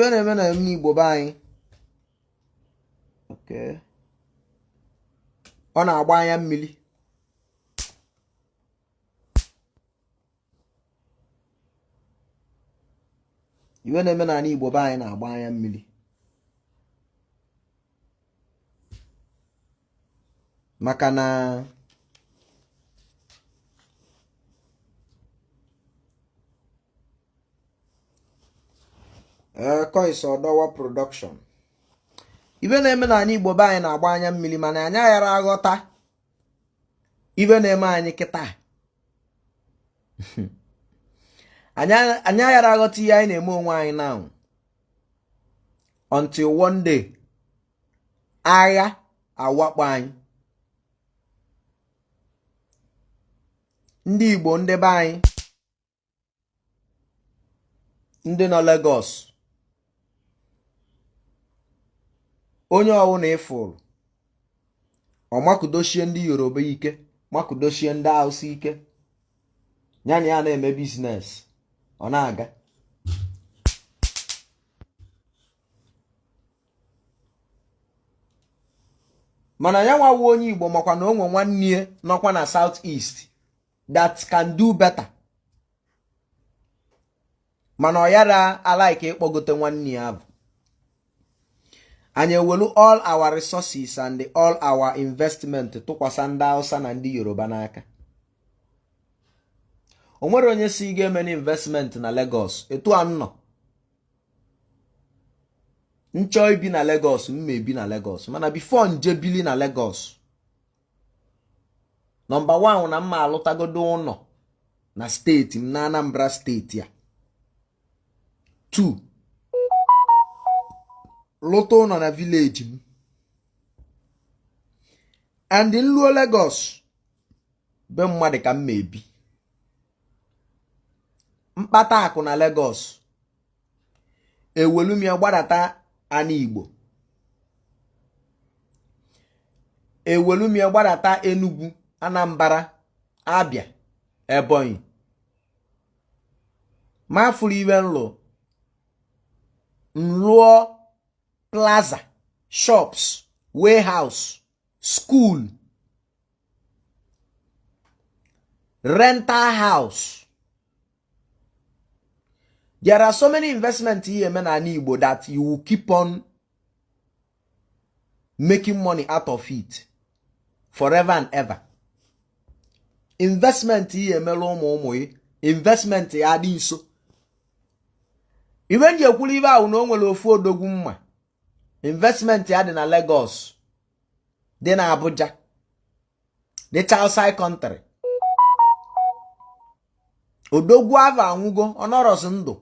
ibe na-eme na Igbo be anyị. Okay. Ọ na-agba anya mmiri. Iwe na-eme na Igbo be anyị na-agba anya mmiri. Maka na Kois Odowa production. Ibe na-eme na Igbo be anyị na-agba anya mmiri mana anyị aghara aghọta ibe na-eme anyị kịta. Anyị aghara aghọta ihe anyị na-eme onwe anyị now. Until one day agha awakpo anyị. Ndị Igbo ndị be anyị ndị nọ Lagos onye ọwụna ịfụrụ ọ makudochie ndị Yoruba ike, makudochie ndị Hausa ike, nyanya ya na-eme biznes ọ na-aga. Mana ya nwawo onye Igbo makwa na onwe nwanne nọkwa na South East that can do better. Mana ọ yara alike ịkpọgote nwanne ya bụ. Anyị ewelu all our resources and all our investment tụkwasa ndị Hausa na ndị Yoruba n'aka. O nwere onye si ga-eme investment na Lagos etu anọ. Nchọ ibi na Lagos, mme ebi na Lagos. Mana before nje bili na Lagos, number 1 na mma alụtagodo ụnọ na steeti m na Anambra steeti ya. 2 lụta ụnọ na village m. And in luo Lagos be mmadụ ka mma ebi. Mkpata akụ na Lagos ewelu ya gbadata ani Igbo. Ewelu ya gbadata Enugu, Anambra, Abia, Ebonyi. Ma furu iwe nlụọ plaza, shops, warehouse, school, rental house. There are so many investments here in Igbo that you will keep on making money out of it forever and ever. Investment here in investment adị nso. Even je kwulive ahụ na o nwere ofu odogwu mma. Investment ya dị na Lagos, dị na Abuja, dị outside country. Odogwu ahụ anwụgo, ọ nọrọsị ndụ.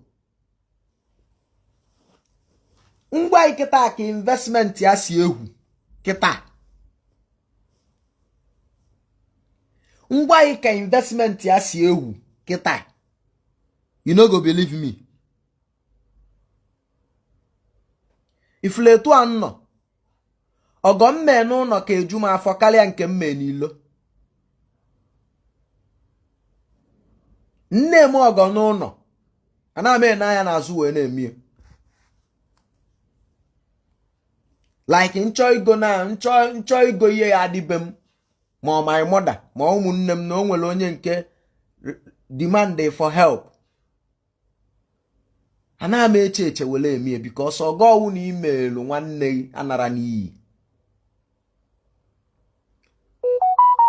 Ngwa ikita ka investment ya si egwu kita. Ngwa ika investment ya si egwu kita. You no go believe me. Ifletu anọ. Ogo mme n'ụlọ ka eju m afọ karịa nke mme n'ilo. Nne m ogo n'ụlọ. Ana m ene anya n'azụ wee na-eme. Like nchọ igo ihe ya adịbe m ma my mother ma ụmụnne m na o nwere onye nke demand for help. Ana m eche wele eme because ogo ọwụ na email nwanne anara n'iyi.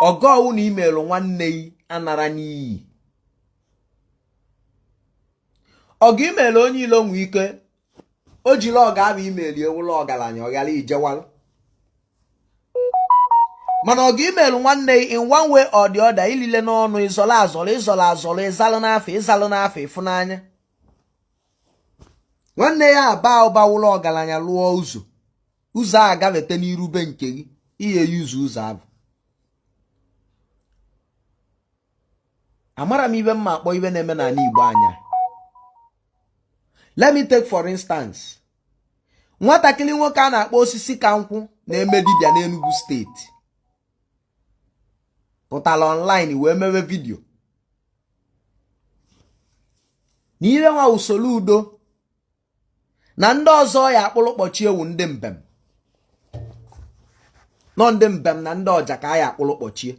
Ogo ọwụ na email nwanne anara n'iyi. Ogo email onye ilo nwe ike o jiri ọga abụ email ewụlọ ọgaranya ọghara ijewalụ. Mana ogo email nwanne in one way or the other ilile n'ọnụ ịzọla azọrọ ịzalụ n'afọ ịfụnanya. Nwanne ya aba ụba wụlọ ọgaranya lụọ ụzọ a gavete n'irube nke gị ihe yuzu ụzọ abụ. Amara m ibe mma akpọ ibe na-eme na Igbo anya. Let me take for instance. Nwatakịrị nwoke a na-akpọ osisi ka nkwụ na-eme dibịa n'Enugu steeti. Pụtala online wee mewe video. N'ihe nwa usoro udo na ndị ọzọ ya akpụrụ kpọchie ewu ndị mbem nọ ndị mbem na ndị ọja ka ya akpụrụ kpọchie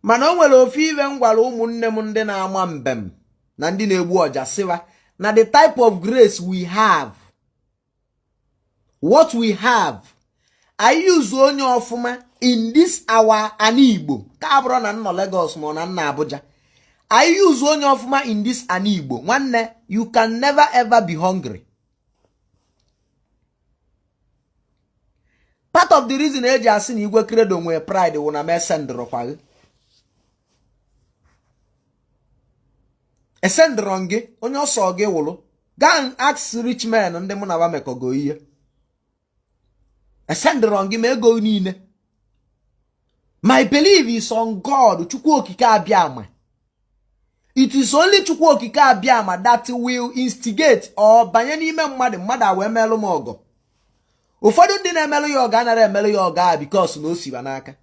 mana o nwere ofu ibe m gwara ụmụnne m ndị na-ama mbem na ndị na-egbu ọja sịwa na the type of grace we have, what we have, I use onye ọfụma in this our ani Igbo ka abụrụ na nọ Lagos ma na nna Abuja. I use onye ọfụma in this ani Igbo. Nwanne, you can never ever be hungry. Part of the reason eji asị na Igwe Credo nwere pride wụ na m esendrọkwa gị. Esendrọ gị onye ọsọ gị wụlụ. Go and ask rich men ndị mụ na ba mekọgo ihe. Esendrọ gị ma ego niile. My belief is on God, Chukwu okike abịama. It is only Chukwu okike abịama that will instigate or banye n'ime mmadụ awe melụ m ọgọ. Ụfọdụ ndị na-emelụ ya ọga anara emelụ ya ọga because na o siba n'aka.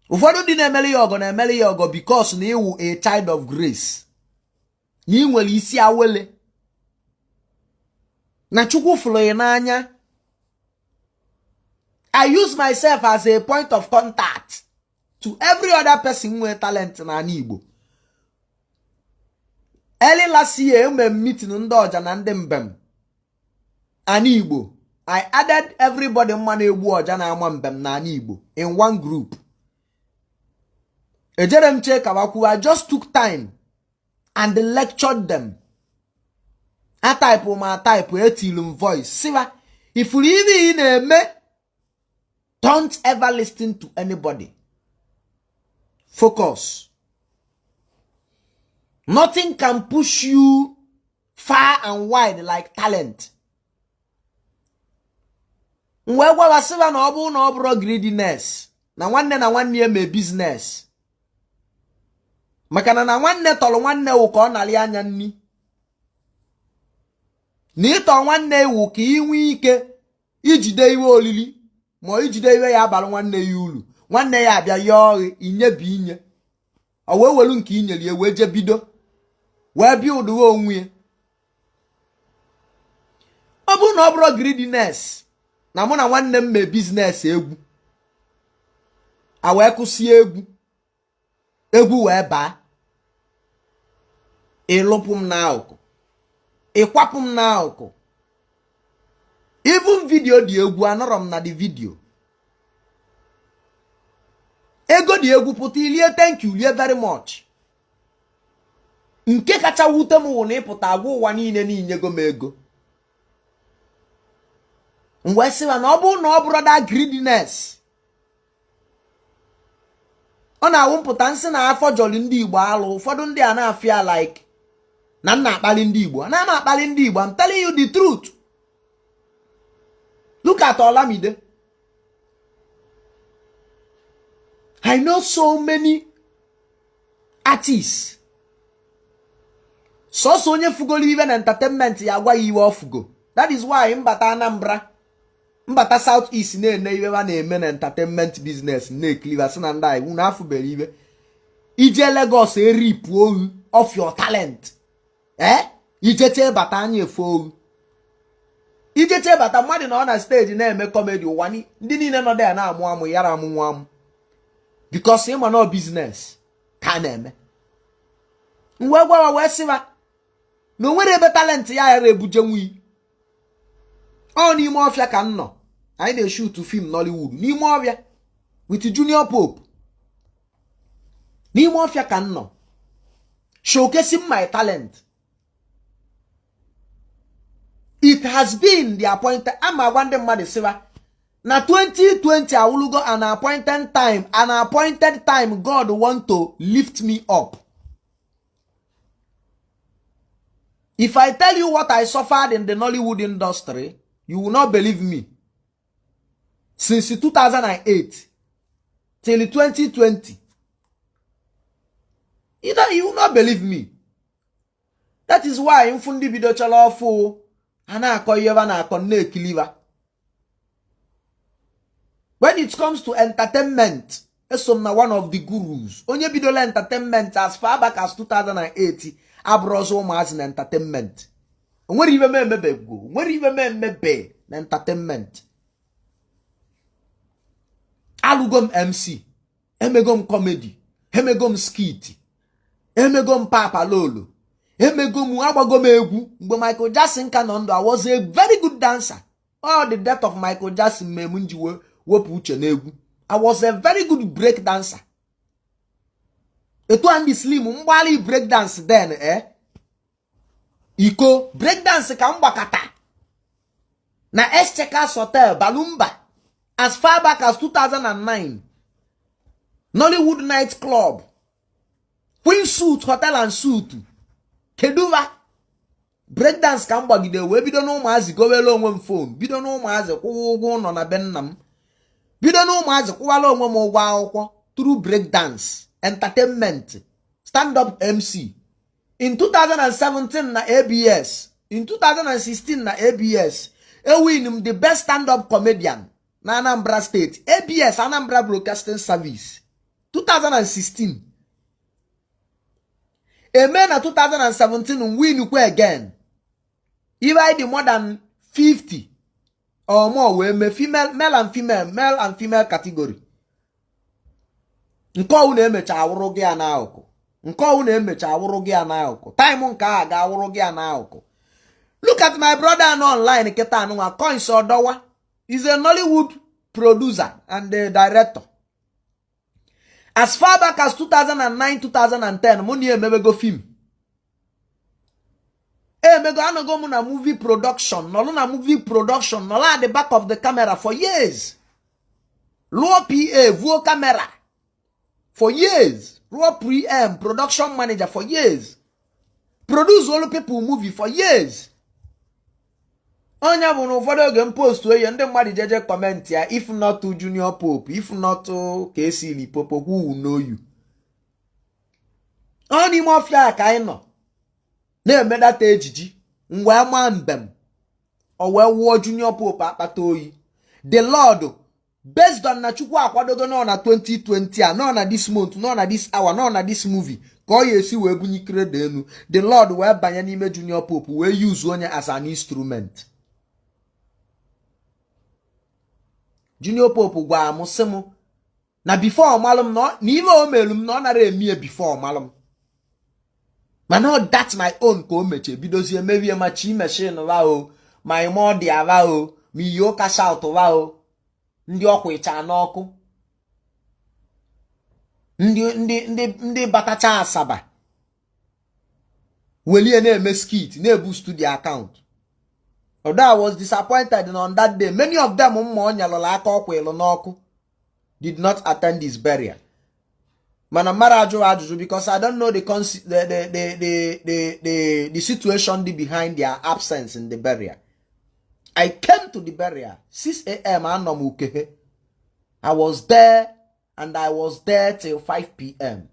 Ụfọdụ ndị na-emelụ ya ọgọ na-emelụ ya ọgọ because na ịwụ a child of grace. Na ị nwere isi awele. Na Chukwu fụrụ ya n'anya. I use myself as a point of contact to every other person with talent na Igbo. Early last year, we meeting ndị ọja na ndị mbem. Ani Igbo. I added everybody mmanụ egbu ọja na ama mbem na Ani Igbo in one group. Ejere m che kawaku, I just took time and lectured them. I type my type etilum voice. Siva, if we even in a me, don't ever listen to anybody. Focus. Nothing can push you far and wide like talent. Mwe gwa wasiva na obu greediness. Na nwanne me business. Makana na nwanne tolo nwanne wu ka ọ nali anya nni. Na ito nwanne wu ka inwe ike ijide iwe olili. Ma ijide iwe ya abalụ nwanne ya ulu. Nwanne ya abịa ya ọghị inye bụ inye. O wee welu nke inyeli wee je bido. Wee build onwe. Ọ bụ na ọ bụrụ greediness. Na mụ na nwanne m mee business egwu. A wee kwụsị egwu. Egwu wee baa. Ịlụpụ m n'akụkụ. Ịkwapụ m n'akụkụ. Even video di egwu anọrọ m na the video. Ego di egwu pụta ilie thank you lie very much. Nke kacha wute m wụ na ịpụta agwa ụwa niile n'inyego m ego. Mgbe sịwa na ọ bụ na ọ bụrụ that greediness. Ọ na-awụ mpụta nsị na afọ jọlị ndị Igbo alụ. Ụfọdụ ndị a na-afịa like na nna akpali ndị Igbo. Na ama akpali ndị Igbo. I'm telling you the truth. Look at Olamide. I know so many artists. So onye fugolo even entertainment ya gwa iwe ofugo. That is why mbata Anambra, mbata South East na-ene iwe wa na-eme na entertainment business na-ekliva sị na ndị a iwu na afụbere iwe. Ije Lagos eripu ohu of your talent. Ijeche bata anya efe ohu. Ijeche bata mmadụ na ọ na stage na-eme comedy ụwa ndị niile nọ there na-amụ amụ yara amụ amụ. Because ịma no business ka na-eme. Mwe gwa wee sịwa na o nwere ebe talent ya yara ebuje nwi. Ọ n'ime ọfịa ka m nọ. Anyị na-shoot film Nollywood n'ime ọfịa with Junior Pope. N'ime ọfịa ka m nọ. Showcasing my talent. It has been the appointed. Ama gwande mmadụ sịwa na 2020 awulugo an appointed time God want to lift me up. If I tell you what I suffered in the Nollywood industry, you will not believe me. Since 2008 till 2020. You will not believe me. That is why mfundi bido chala ofu ana akoyeva na akonne kiliva. When it comes to entertainment, Esom na one of the gurus. Onye bidola entertainment as far back as 2008. abroso ụmụazị na entertainment. Nwere ibe m emebego, nwere ibe m emebe na entertainment. Alụgo m MC, emego m comedy, emego m skit, emego m papa lolo, emego m agbago m egwu. Mgbe Michael Jackson ka nọ ndụ, I was a very good dancer. All the death of Michael Jackson me m nji wepụ uche n'egwu. I was a very good break dancer. Etu Andy Slim mgbali break dance then iko break dance ka mgbakata na Exchequers Hotel Balumba as far back as 2009. Nollywood Night Club, Queen Suit Hotel and Suit, Keduva. Breakdance ka mgbagide wee bido na ụmụazị gowele onwe m phone, bido na ụmụazị kwụwa ụgwọ nọ na be nna m, bido na ụmụazị kwụwala onwe m ụgwọ akwụkwọ through breakdance, entertainment, stand-up MC. In 2017 na ABS, in 2016 na ABS, win him the best stand-up comedian na Anambra State, ABS, Anambra Broadcasting Service, 2016. Amen. Na 2017 win again. If I did more than 50 or more, we may male and female category. Nko une emecha awuru gi ana akuku. Nko une emecha awuru gi ana akuku. Time nka aga awuru gi ana akuku. Look at my brother no online keta anu wa coins odowa. He's a Nollywood producer and the director. As far back as 2009, 2010, money emebego film. Emego anogo mu na movie production, no na movie production, no at the back of the camera for years. Low PA, vuo camera for years. Low pre-M, production manager for years. Produce all people movie for years. Onya bụ na ụfọdụ oge post oye ndị mmadụ jeje comment ya, if not to Junior Pope, if not to KC Lipopo, who will know you? Oni mafia ka anyị nọ na-eme data ejiji mgbe ama mbem o wee wuo Junior Pope akpata oyi. The Lord based on na Chukwu akwadogo no na 2020 a, no na this month, no na this hour, no na this movie ka o yesi wee bunyi Credo enu. The Lord wee banye n'ime Junior Pope wee use onye as an instrument. Junior Pope gwa amusimu na before malum no ni iwe o melum no nara emie before malum. Ma no that's my own ko meche bidozie mewie ma chi machine wa o, my modi ava o, mi yo ka shout wa o. Ndi okwicha n'ọkụ. Ndi batacha asaba. Welie na-eme skit, na-ebu studio account. Although I was disappointed on that day, many of them did not attend his burial. Because I don't know the situation behind their absence in the burial. I came to the burial 6 a.m. I was there and I was there till 5 p.m.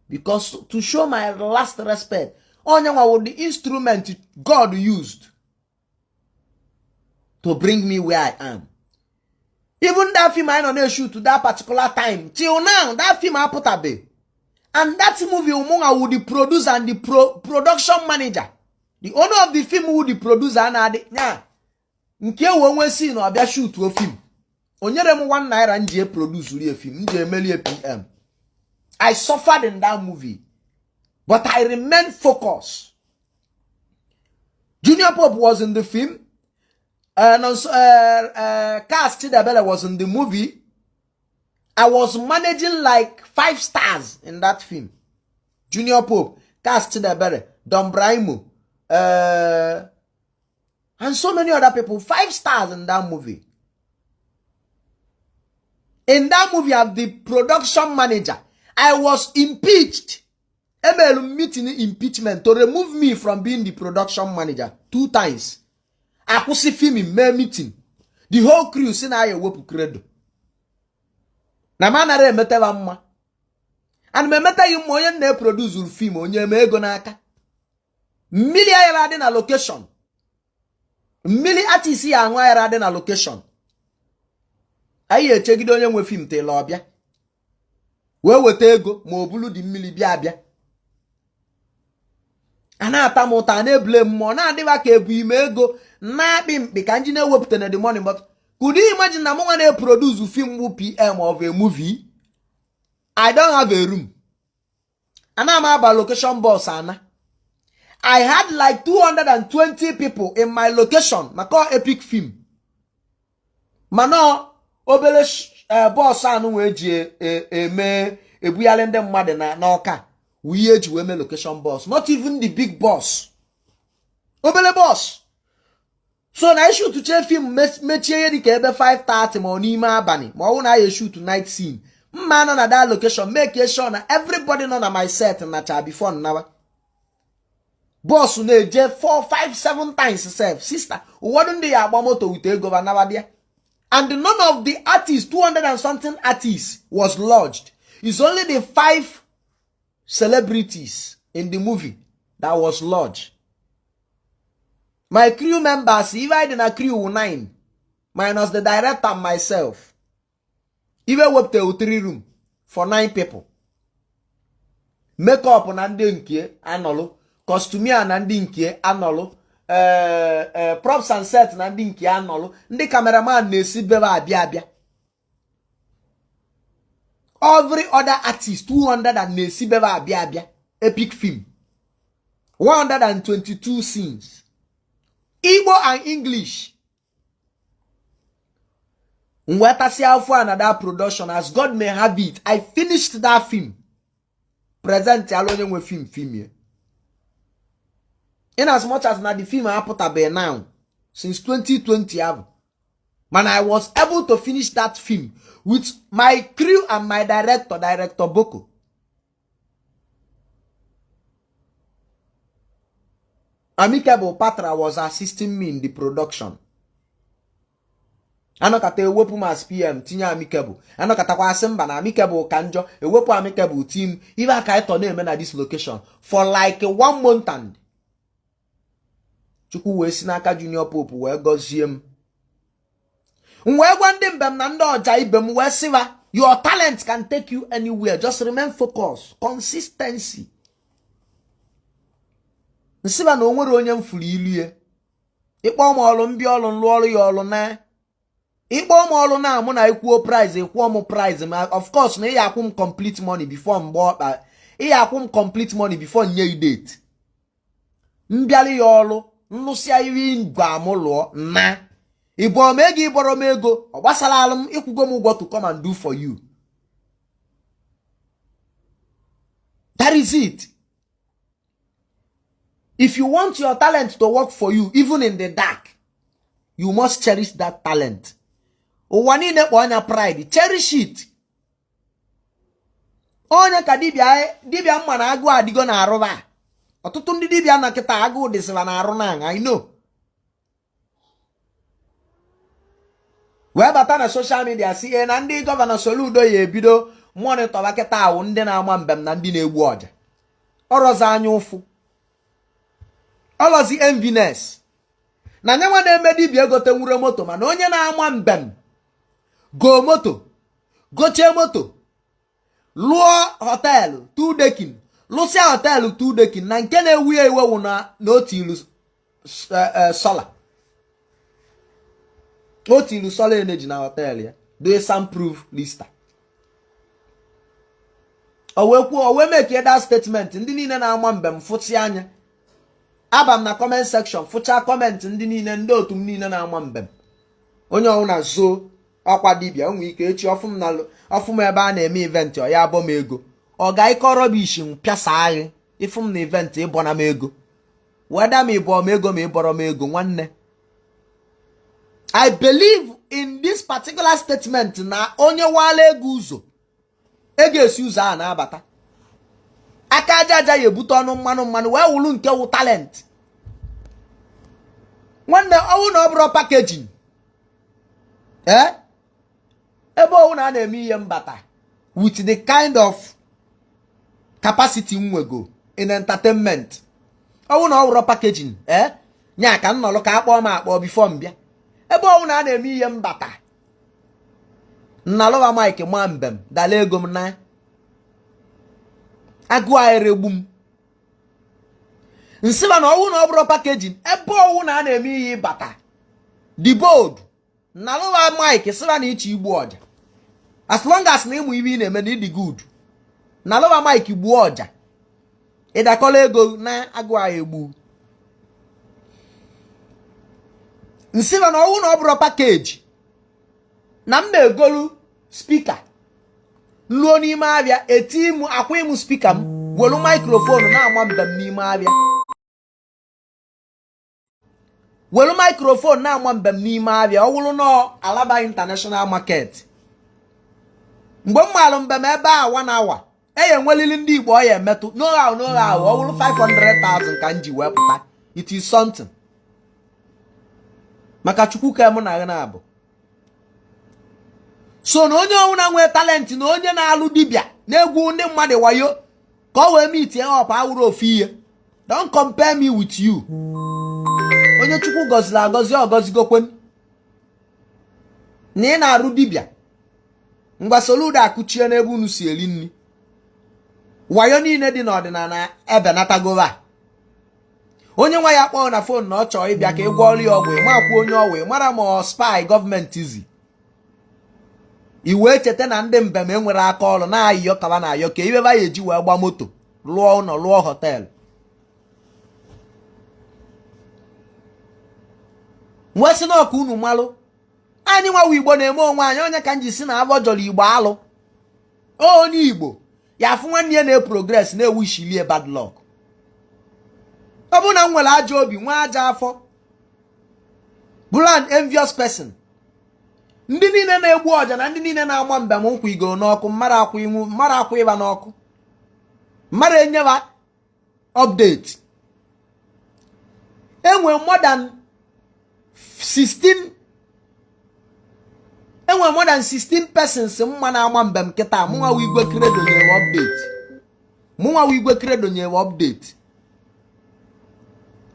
Because to show my last respect, on the instrument God used to bring me where I am. Even that film I don't shoot to that particular time. Till now, that film I put away. And that movie Umunga would the producer and the production manager. The owner of the film would the producer and yeah. Nke we see no abia shoot to a film. Onyere mu 1 naira nje produce a film. Nje melie PM. I suffered in that movie. But I remained focused. Junior Pope was in the film. Cast Chidabele was in the movie. I was managing like 5 stars in that film. Junior Pope, Cast Chidabele, Don Braimo, and so many other people. 5 stars in that movie. In that movie, I'm the production manager. I was impeached. ML meeting impeachment to remove me from being the production manager 2 times. Akusi film in my meeting. The whole crew say na Igwe Credo. Na manare meteva mma. And me meta yu mo yen na produce film onye me ego n'aka. Mmili ayara dị na location. Mmili artist ya anwa ayara dị na location. Ayi echegide onye nwe film te la obia. We weta ego ma obulu di mmili bia abia. ana atamuta na blame mo na adiba ka ebu ime ego na akpi mkpi ka nji na ewepụta the money. But could you imagine na mo na produce film PM of a movie? I don't have a room. And I'm about location boss, Anna. I had like 220 people in my location. I call epic film. Mano, obele boss anu weji me ebuyalende mmade na oka. We age we me location boss. Not even the big boss. Obele boss. So na issue to check film mechie di ka ebe 5:30 ma n'ime abani. Ma ọ na shoot night scene. Man on that location, make sure na everybody know na my set na cha before now. Boss na je 4, 5, 7 times self. Sister, wouldn't they moto with a governor there? And none of the artists, 200 and something artists, was lodged. It's only the 5 celebrities in the movie that was lodged. My crew members, if I didn't crew 9, minus the director and myself. Even with the 3 room for 9 people. Makeup na ndị nke anọlụ, costumier na ndị nke anọlụ, props and set na ndị nke anọlụ, ndị cameraman na-esi bebe abịa. Every other artist 200 and na-esi bebe abịa. Epic film. 122 scenes. Igbo and English. Nwetasi alpha another production as God may have it. I finished that film. Present alone with film here. In as much as now the film I put up now since 2020 man, I was able to finish that film with my crew and my director Boko. Amicable Patra was assisting me in the production. Anokata ewepu mas PM tinye amicable. Anokata kwa asemba na amicable kanjo ewepu amicable team. Even aka ito na-eme na this location for like 1 month and Chukwu wee si n'aka Junior Pope wee gozie m. Wee gwa ndị mbem na ndị ọja ibe m wee siva, your talent can take you anywhere. Just remain focused. Consistency. Nsiva na onwere onye mfuru ilie. Ikpo m ọlụ mbi ọlụ nlụ ọlụ ya ọlụ na Igbo ọlụ na mụ na ekwuo price ekwuo m price ma of course na ya akwụ m complete money before mgbe ọkpa ya akwụ m complete money before nye date mbiali ya ọlụ nlụsịa iri ngwa m lụọ na Igbo ego iboro m ego ọ gbasara alụ m ikwugo m ụgwọ to come and do for you. That is it. If you want your talent to work for you even in the dark, you must cherish that talent. Ụwa niile kpọ anya pride, cherish it. Onye ka dibia mma na agụ adigo na arụba. Ọtụtụ ndị dibia na kịta agụ dịsịla na arụ na I know. Wee bata na social media si na ndị gọvanọ Soludo ya ebido monitor kịta awụ ndị na-ama mbem na ndị na-egbu ọja. Ọrọzi anya ụfụ. Ọlọzi enviness. Na nyanwa na-eme dibia egote nwure moto mana onye na-ama mbem go moto, goche moto, lụọ họteelụ 2 dekin, lụsịa họteelụ 2 dekin na nke na-ewu ya iwewu na otilu sola. Otilu sola energy na họteelụ ya. Do a soundproof lista. O wee make that statement ndị niile na-ama mbem fụtsi anya. Abam na comment section fụcha comment ndị niile ndị otu m niile na-ama mbem. Onye ọwụ na zo ọkwa dibia onwe ike echi ọfụm ebe a na-eme event ọ ya abọ m ego. Ọ ga-ịkọrọ bụ ishi mpịasa aghi ịfụm na event ịbọna m ego. Weda m ịbọ m ego ma ịbọrọ m ego nwanne. I believe in this particular statement na onye wala ego ụzọ ego esi ụzọ a na-abata. Aka aja ya ebute ọnụ mmanụ wee wulu nke wụ talent. Nwanne ọwụ na ọ bụrụ packaging. Ebe ọwụ na na-eme ihe mbata with the kind of capacity nwego in entertainment. Ọwụ na ọ bụrụ packaging. Nya ka nnọlụ ka akpọ m akpọ before mbịa. Ebe ọwụ na na-eme ihe mbata. Nnalụwa Mike Mwambem dala ego m na agụ aeregbu m nsiba na owu na obro packaging ebe owu na na-eme iyi bata the board na lowa mic siba na ichi igbu oja as long as na imu ibi na-eme na the good na lowa mic igbu oja ịdakola ego na agụ a egbu nsiba na owu na obro package na mma egolu speaker luo n'ime abịa eti imu akwa imu speaker m welu microphone na ama mbem n'ime abịa welu microphone na ama mbem n'ime abịa ọwụlụ no Alaba International Market mgbe mmalụ mbem ebe a 1 hour eye nwelili ndị Igbo ọ ya emetụ no how ọwụlụ 500,000 ka nji wepụta it is something maka chukwu ka mụ na na abụ so na onye ọnwụ na nwee talent na onye na-alụ dibịa na-egwu ndị mmadụ wayo ka ọ wee meet ya ọpa awụrụ ofu ihe don't compare me with you onye chukwu gọziri agọzi ọgọzigokwen na ị na-arụ dibịa ngwa soludo akụchie n'ebe unu si eri nri wayo niile dị n'ọdịnala ebe natagova onye nwa ya kpọọ na fon na ọ chọọ ịbịa ka ị gwọọrọ ya ọgwụ ịmakwa onye ọgwụ mara ma ọ spy gọọmenti izi iwe cheta na ndị mbem enwere aka ọrụ na-ayọ kaba na ayọ ka ibe ba ya eji wee gba moto lụọ ụlọ lụọ họteelụ nwesị na ọka unu malụ anyị nwawa Igbo na-eme onwe anyị onye ka m ji si na abọ jọrọ Igbo alụ onye Igbo ya afụ nwanne ya na-progress na-ewushilie bad luck ọ bụ na m nwere ajọ obi nwa aja afọ bụrụ an envious person ndị niile na-egbu ọja na ndị niile na-ama mbem nkwụ igoro n'ọkụ mmadụ akwụ ịba n'ọkụ mmadụ enyeba update enwe more than 16 persons mma na-ama mbem kịta mụnwa Igwe Credo nyewe update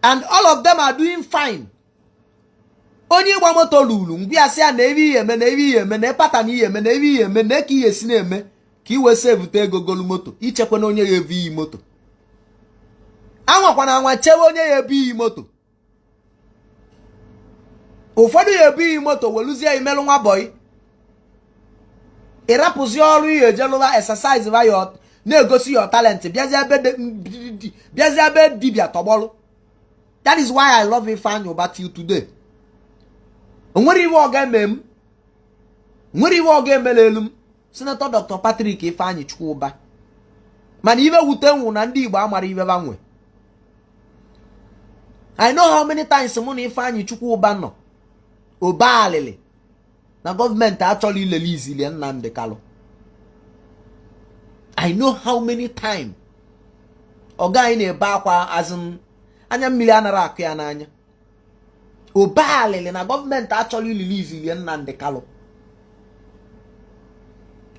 and all of them are doing fine onye gba moto lulu ngwa asị ya na ebe ihe eme na pattern ihe eme na ebe ihe eme na ka ihe si na-eme ka iwe sevute ego golu moto ichekwa na onye ya ebu iyi moto anwakwana anwa chewe onye ya ebu iyi moto ụfọdụ ya ebu iyi moto weluzie imelụ nwa boy ịrapụzi ọrụ ihe ejelụwa exercise va na-egosi your talent bịazie ebe dibịa tọgbọlụ. That is why I love Ifeanyi Uba till today. Onwere iwe ọ ga-eme m, nwere iwe ọ ga-emele elu m, Senator Dr. Patrick Ifeanyi Chukwuba. Mana iwe wute nwụ na ndị Igbo amara iwe banwe. I know how many times mụ na Ifeanyi Chukwuba nọ oba alili na gọọmenti achọrọ ilele izili Nnamdi Kalu. I know how many times oga anyị na-ebe akwa azụ anya mmiri anara akụ ya n'anya oba alili na gọọmenti achọrọ ilele izili Nnamdi Kalu.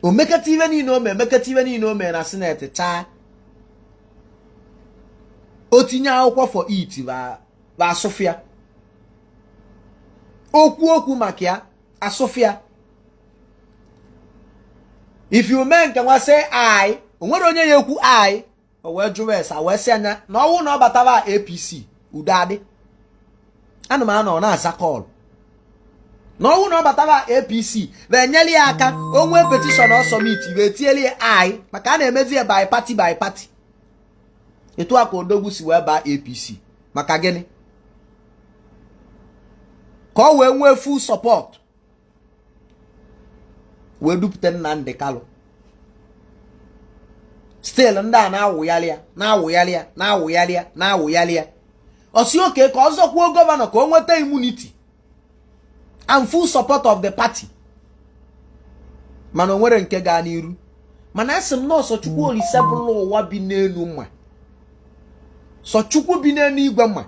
O mekata iwe niile o mee na Senate chaa o tinye akwụkwọ for it ba asụfịa okwu maka ya asụfịa. If you men can say I, onwere onye ya ekwu I, o wee jụrụ esa wee sị anya na ọwụ na ọ bataba APC udadị ana m anọ na-aza call na ọwụ na ọ bataba APC wee nyeli ya aka onwe petition ọ submit wee tieli I maka a na-emezi ya by party etu aka odogwu si wee baa APC maka gịnị ka ọ wee nwee full support wee dupụta Nnamdi Kalu. Still ndị a na-awụyali ya osi oke ka ọ zọkwuo gọvanọ ka o nweta immunity and full support of the party mana o nwere nke gaa n'iru. Mana asị m na Ọsọchukwu Olise bụrụ ụwa bi n'elu mma, Sọchukwu bi n'elu igwe mma.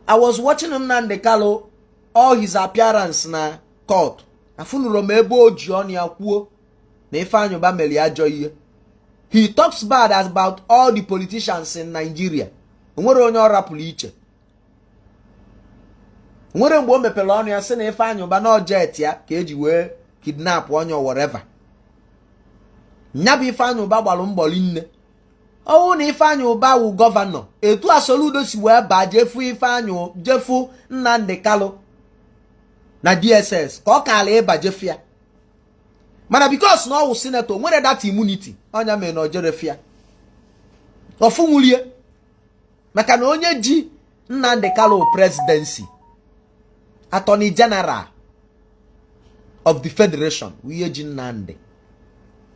I was watching Nnamdi Kalu all his appearance na court. Afunuro m ebe o ji ọnụ ya kwuo na Ifeanyi Uba mere ajọ ihe. He talks bad about all the politicians in Nigeria. Onwere onye ọ rapụrụ iche. Onwere mgbe o mepere ọnụ ya sị na Ifeanyi Uba na jet ya ka eji wee kidnap onye whatever. Nya bụ Ifeanyi Uba gbalụ mbọli nne. ọwụ na Ifeanyi Ụba wụ gọvanọ etu a Soludo si wee baa jefu Nnamdi Kanu na DSS ka ọ kala ịba jefia mana because na ọwụ senator nwere that immunity ọnya mere na ojerefia ọfụnwulie maka na onye ji Nnamdi Kanu presidency attorney general of the federation wiye ji Nnamdi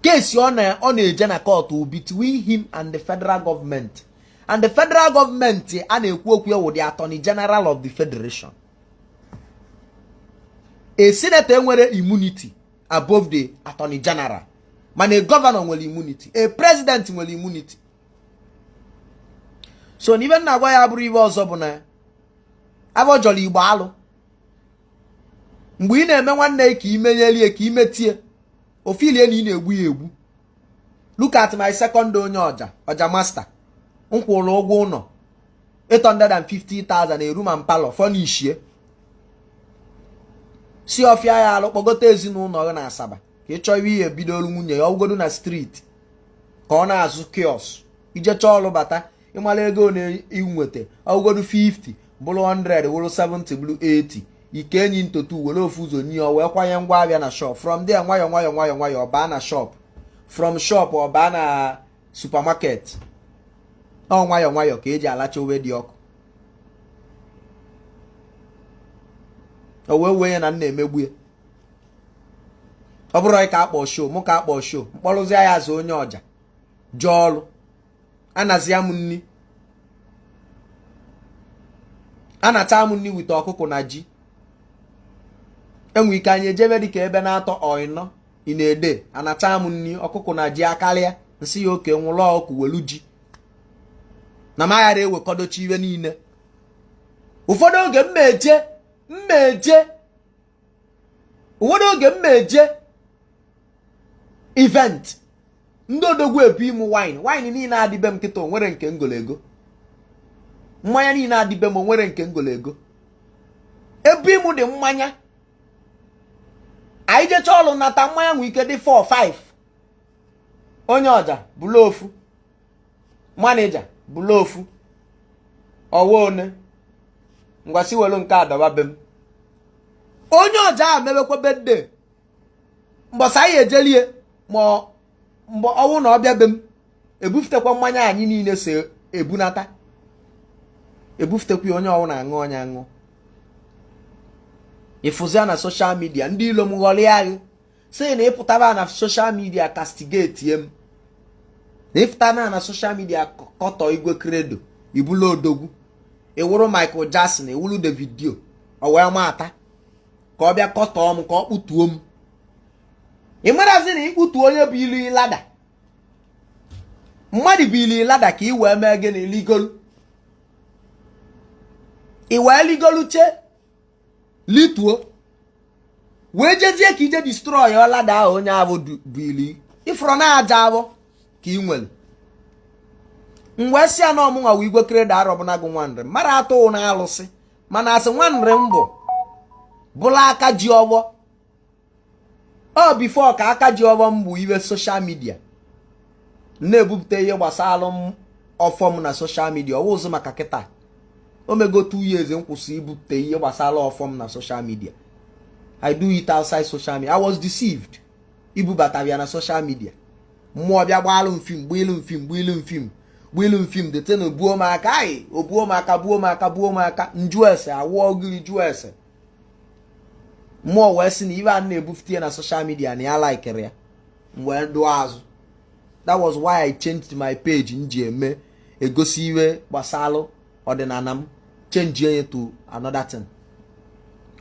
case ọ na-eje na court between him and the federal government and the federal government a na-ekwu okwu ewu the attorney general of the federation. A senator nwere immunity above the attorney general mana a governor nwere immunity, a president nwere immunity. So n'ibe na-agwa ya bụrụ ibe ọzọ bụ na abọjọrọ Igbo alụ mgbe ị na-eme nwanne ka imenyelie ka imetie ofilie na ị na-egbu ya egbu. Look at my second onye ọja master nkwụrụ ụgwọ ụlọ 850,000 eru ma mpalo fọnishie si ọfịa ya alụ kpọgote ezinụlọ na Asaba ka ị chọọ ihe ebido olu nwunye ya ọgwụgodo na street ka ọ na-azụ kios ije chọọ ọlụ bata ịmala ego na-inweta ọgwụgodo 50 bụrụ 100 bụrụ 70 bụrụ 80 ike enyi ntotu were ofu ụzọ nye wee kwanye ngwa abịa na shop from there nwayọ ọ baa na shop from shop ọ baa na supermarket ọ nwayọ ka eji alacha owe dị ọkụ o wee wee na nna emegbu ya ọ bụrụ ka akpọ show mụ ka akpọ show mkpọrụzi ya azụ onye ọja jee ọrụ anazia m nni anacha m nni wite ọkụkụ na ji enwe ike anyị ejebe dịka ebe na-atọ ọịnọ ị na-ede anacha m nni ọkụkụ na ji akarịa nsị ya oke nwụrụ ọkụ welu ji na m aghara ewekọdochi iwe niile. Ụfọdụ oge mmeje event ndị odogwu ebu ịmụ wine niile adịbe m kịta onwere nke ngolego mmanya niile adịbe m onwere nke ngolego ebu ịmụ dị mmanya anyị jecha ọlụ nata mmanya nwe ike dị 4-5 onye ọja bụlụ ofu manija bụlụ ofu ọwa one ngwasi welu nke adọba be m onye ọja a mebekwa bedde mbọsa anyị ejelie ma mgbe ọnwụ na ọbịa be m ebufetekwa mmanya anyị niile so ebunata ebufetekwa onye ọnwụ na-aṅụ onye aṅụ ịfụzia na social media ndị ilo m ghọrịa agụ sị na ịpụtaba na social media castigate m na ịfụtaba na social media kọtọ Igwe Credo ibulu odogwu ewuru Michael Jackson ewuru Davido o wee mata ka ọ bịa kọtọọ m ka ọ kpụtuo m ị marazi na ikputu onye bụ ilu ilada mmadụ bụ ilu ilada ka ị wee mee gị na iligolu ị wee ligolu che lituo wee jezie ka ije destroy ọlada ahụ onye ahụ bụ ilu ifụrụ na aja abụ ka ị nwere mgbe si ya na ọmụnwa wụ Igwe Credo arọbụna gụ nwanre mara atụ na alụsị mana asị nwanre mbụ bụla aka ji ọgbọ ọ bifo ka aka ji ọgbọ mbụ iwe social media na-ebupụta ihe gbasara ọfọm na social media ọ wụzụ maka kịta o mego 2 years nkwụsị ibupụta ihe gbasara ọfọm na social media. I do it outside social media. I was deceived ibubata bịa na social media mmụọ bịa gbalụ mfim dete na obuo m aka anyị buo m aka nju ese awụọ gịrị ju ese mmụọ wee sị na ibe a na-ebufute na social media na ya laikere ya mgbe ndụ azụ. That was why I changed my page nji eme egosi iwe gbasalụ ọdịnala m change ya to another thing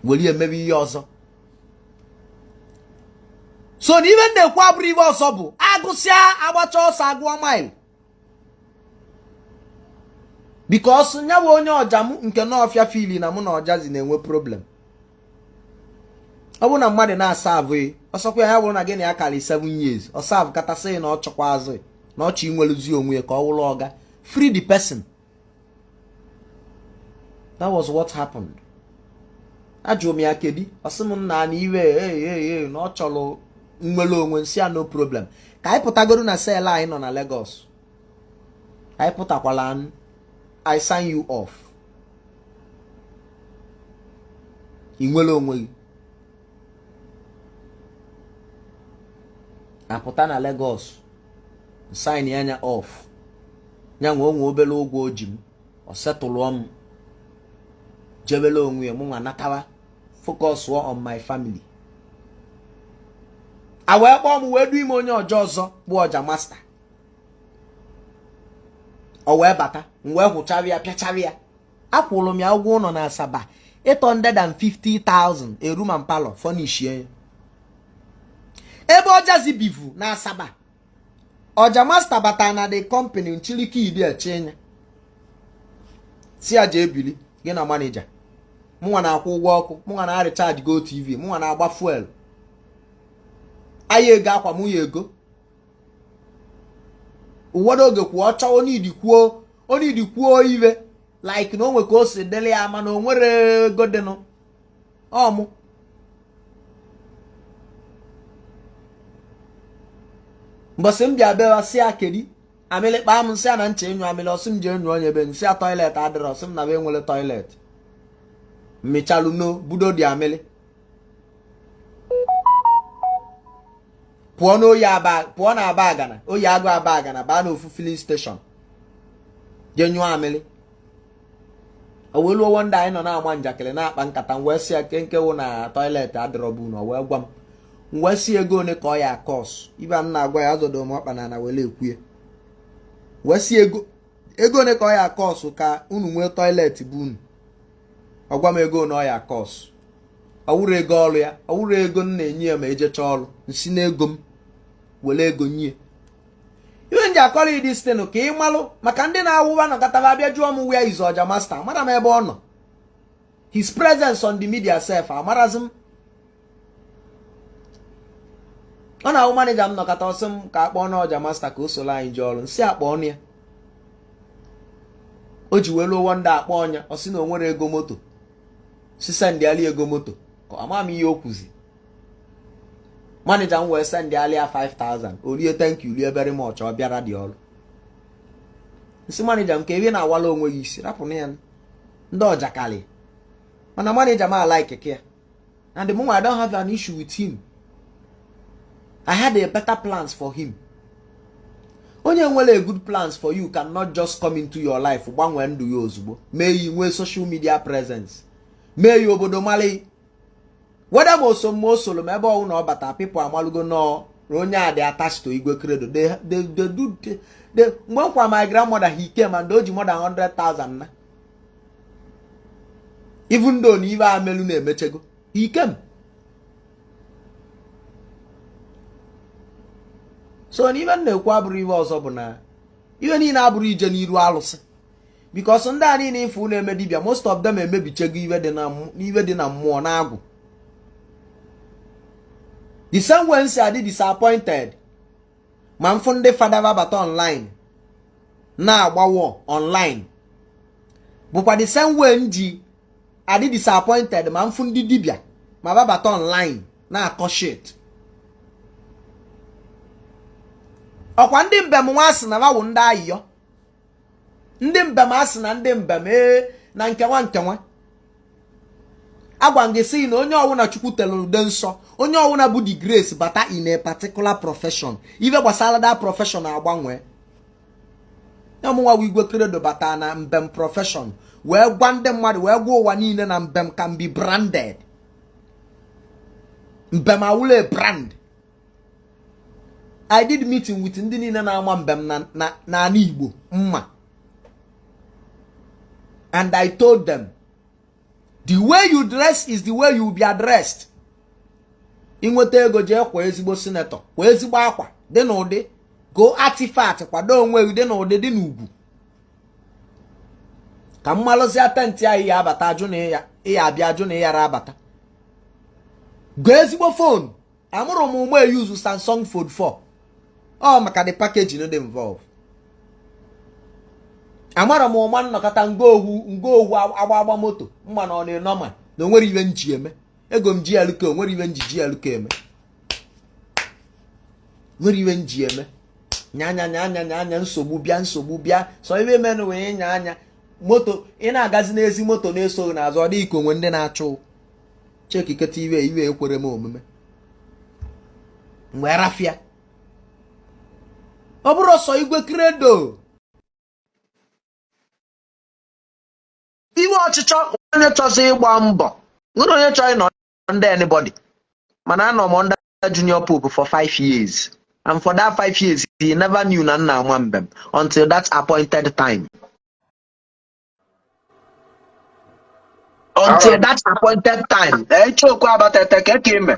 weli emebe ihe ọzọ. So na ibe na-ekwu abụrụ ibe ọzọ bụ agụsịa agbacha ọsọ agụọ mile because nya bụ onye ọja m nke n'ọfịa fili na mụ na ọjazi na-enwe problem. Ọ bụ na mmadụ na-asa abụghị ọsọkwa ya bụrụ na gị na ya karị 7 years ọ serve katasị na ọ chọkwa azụ na ọ chọ inweluzi onwe ya ka ọ wụrụ ọga free the person. That was what happened. Ajụ m ya kedi ọsị m nna na iwe na ọ chọrọ nwere onwe nsị ya no problem ka anyị pụtagoro na sel anyị nọ na Lagos I put akwalan, I sign you off. Inwele onwe. Apụta na Lagos, sign yanya off. Nyanwe onwe obele ụgwọ oji m, o setụlụọ m. Jebele onwe m nwa natawa. Focus on my family. I wee kpọọ m wee du ime onye ọjọọ ọzọ bụ ọja master. O wee bata, m wee hụchara ya pịachara ya. Akwụrụ m ya ụgwọ ụlọ na Asaba 850,000 a room and parlor furnish ya. Ebe ọjazi bivu na Asaba. Ọja master bata na the company nchiliki idi echenya. Si aja ebili gị na manager. Mụnwa na-akwụ ụgwọ ọkụ, mụnwa na-recharge Go TV, mụnwa na-agba fuel. Ayi ego akwa mụ ya ego. Ụwọdụ oge kwuo ọchọ onye idi kwuo iwe like na onwe ka o si dele ya mana o nwere ego dịnụ. Ọmụ. Mbọsị m bịa bewa si akedi amịlị kpaa m nsị a na nche enyo amịlị ọsị m je enyo onye be nsị a toilet adịrọ ọsị m na be enwele toilet. Mmechalụ no budo dị amịlị. Pụọ na aba agana oyi agụ aba agana baa na ofu filling station je nyụọ amịlị. Owelu wonda anyị nọ na-agba njakịrị na-akpa nkata m wee si ya kenkewu na toilet adịrọbụ na wee gwa m wee si ego one ka ọ ya kọs ibe m na-agwa ya azọdo m ọkpa na wele ekwue wee si ego one ka ọ ya kọs ka unu nwee toilet bụ unu. Ọgwa m ego na ọ ya kọs ọwụrụ ego ọrụ ya ọwụrụ ego m na-enye ya ma ejecha ọrụ nsi na ego m wele ego nye iwe nji akọrọ ịdị stenu ka ị malụ maka ndị na-awụwa nọkọtaba abịa jụọ m where is ọja master amara m ebe ọ nọ. His presence on the media self amarazi m. Ọ na-awụ manager m nọkọta ọsị m ka akpọọ na ọja master ka o soro anyị ji ọrụ nsị akpọ ọnụ ya. O ji welu wonda akpọ ọnya ọsị na o nwere ego moto si send ali ego moto ka ama m ihe o kwuzi. Manager m wee send ali ya 5,000 orie thank you lie very much ọ bịara dị ọrụ. Nsi manager m ka ebe na-awala onwe gị isi rapụ na ya ndị ọjakali mana manager m like ke and the moment I don't have an issue with him. I had a better plans for him. Onye nwere a good plans for you cannot just come into your life gbanwee ndụ ya ozugbo mee yi nwee social media presence mee ya obodo mali whether mo solo ma ebe ọwụ na ọ bata people amalugo no onye a dị attached to Igwe Credo they do mgbe nkwa my grandmother he came and o ji more than 100,000 na even though na ibe amelu na emechego he came. So na ibe na-ekwu abụrụ ibe ọzọ bụ na ibe niile abụrụ ije n'iru alụsị because ndị a niile ifu na-eme dibịa most of them emebichego ibe dị na mmụọ na agwụ. The same way nsi adị disappointed ma mfu ndị fada babata online na-agbawo online bụkwa the same way nji adị disappointed ma mfu ndị dibịa ma babata online na-akọ shit. Ọkwa ndị mbem nwa asị na bawụ ndị ayịyọ ndị mbem asị na ndị mbem na nkenwa agwa ngị sị na onye ọwụna Chukwu telụ ude nsọ onye ọwụna bụ the grace bata in a particular profession ife gbasara that profession agbanwe. Ya mụnwa bụ Igwe Credo bata na mbem profession wee gwa ndị mmadụ wee gwa ụwa niile na mbem can be branded. Mbem awụle brand. I did meeting with ndị niile na-ama mbem na Igbo mma. And I told them, the way you dress is the way you will be addressed. Inweta ego jee kwa ezigbo senator, kwa ezigbo akwa, dị n'ụdị, go artifact, kwado onwe gị dị n'ụdị dị n'ugwu. Ka mmalụzi atenti ya ihe abata ajụ na ihe abịa ajụ na ịyara abata. Go ezigbo phone. Amụrụ m ụmụ use Samsung Fold 4. Oh, maka the package no dey involve. Amara m ụma nnọkọta ngoohu agba moto mma na ọ na-enọma na onwere ibe nji eme ego m ji aluke onwere ibe nji aluke eme nwere ibe nji eme nya nsogbu bịa so ibe menụ wee nya anya moto ị na-agazi n'ezi moto na-eso n'azụ ọ dị ka onwe ndị na-achụ chekiketa iwe ekwere m omume wee rafịa. Ọ bụrụ sọ Igwe Credo iwe ọchịchọ onye chọzi ịgba mbọ nwere onye chọrọ ịnọ ndị anybody mana anọ m under junior pope for 5 years and for that 5 years he never knew na nna ama mbem until that appointed time. Until that appointed time chokwu abatete keke ime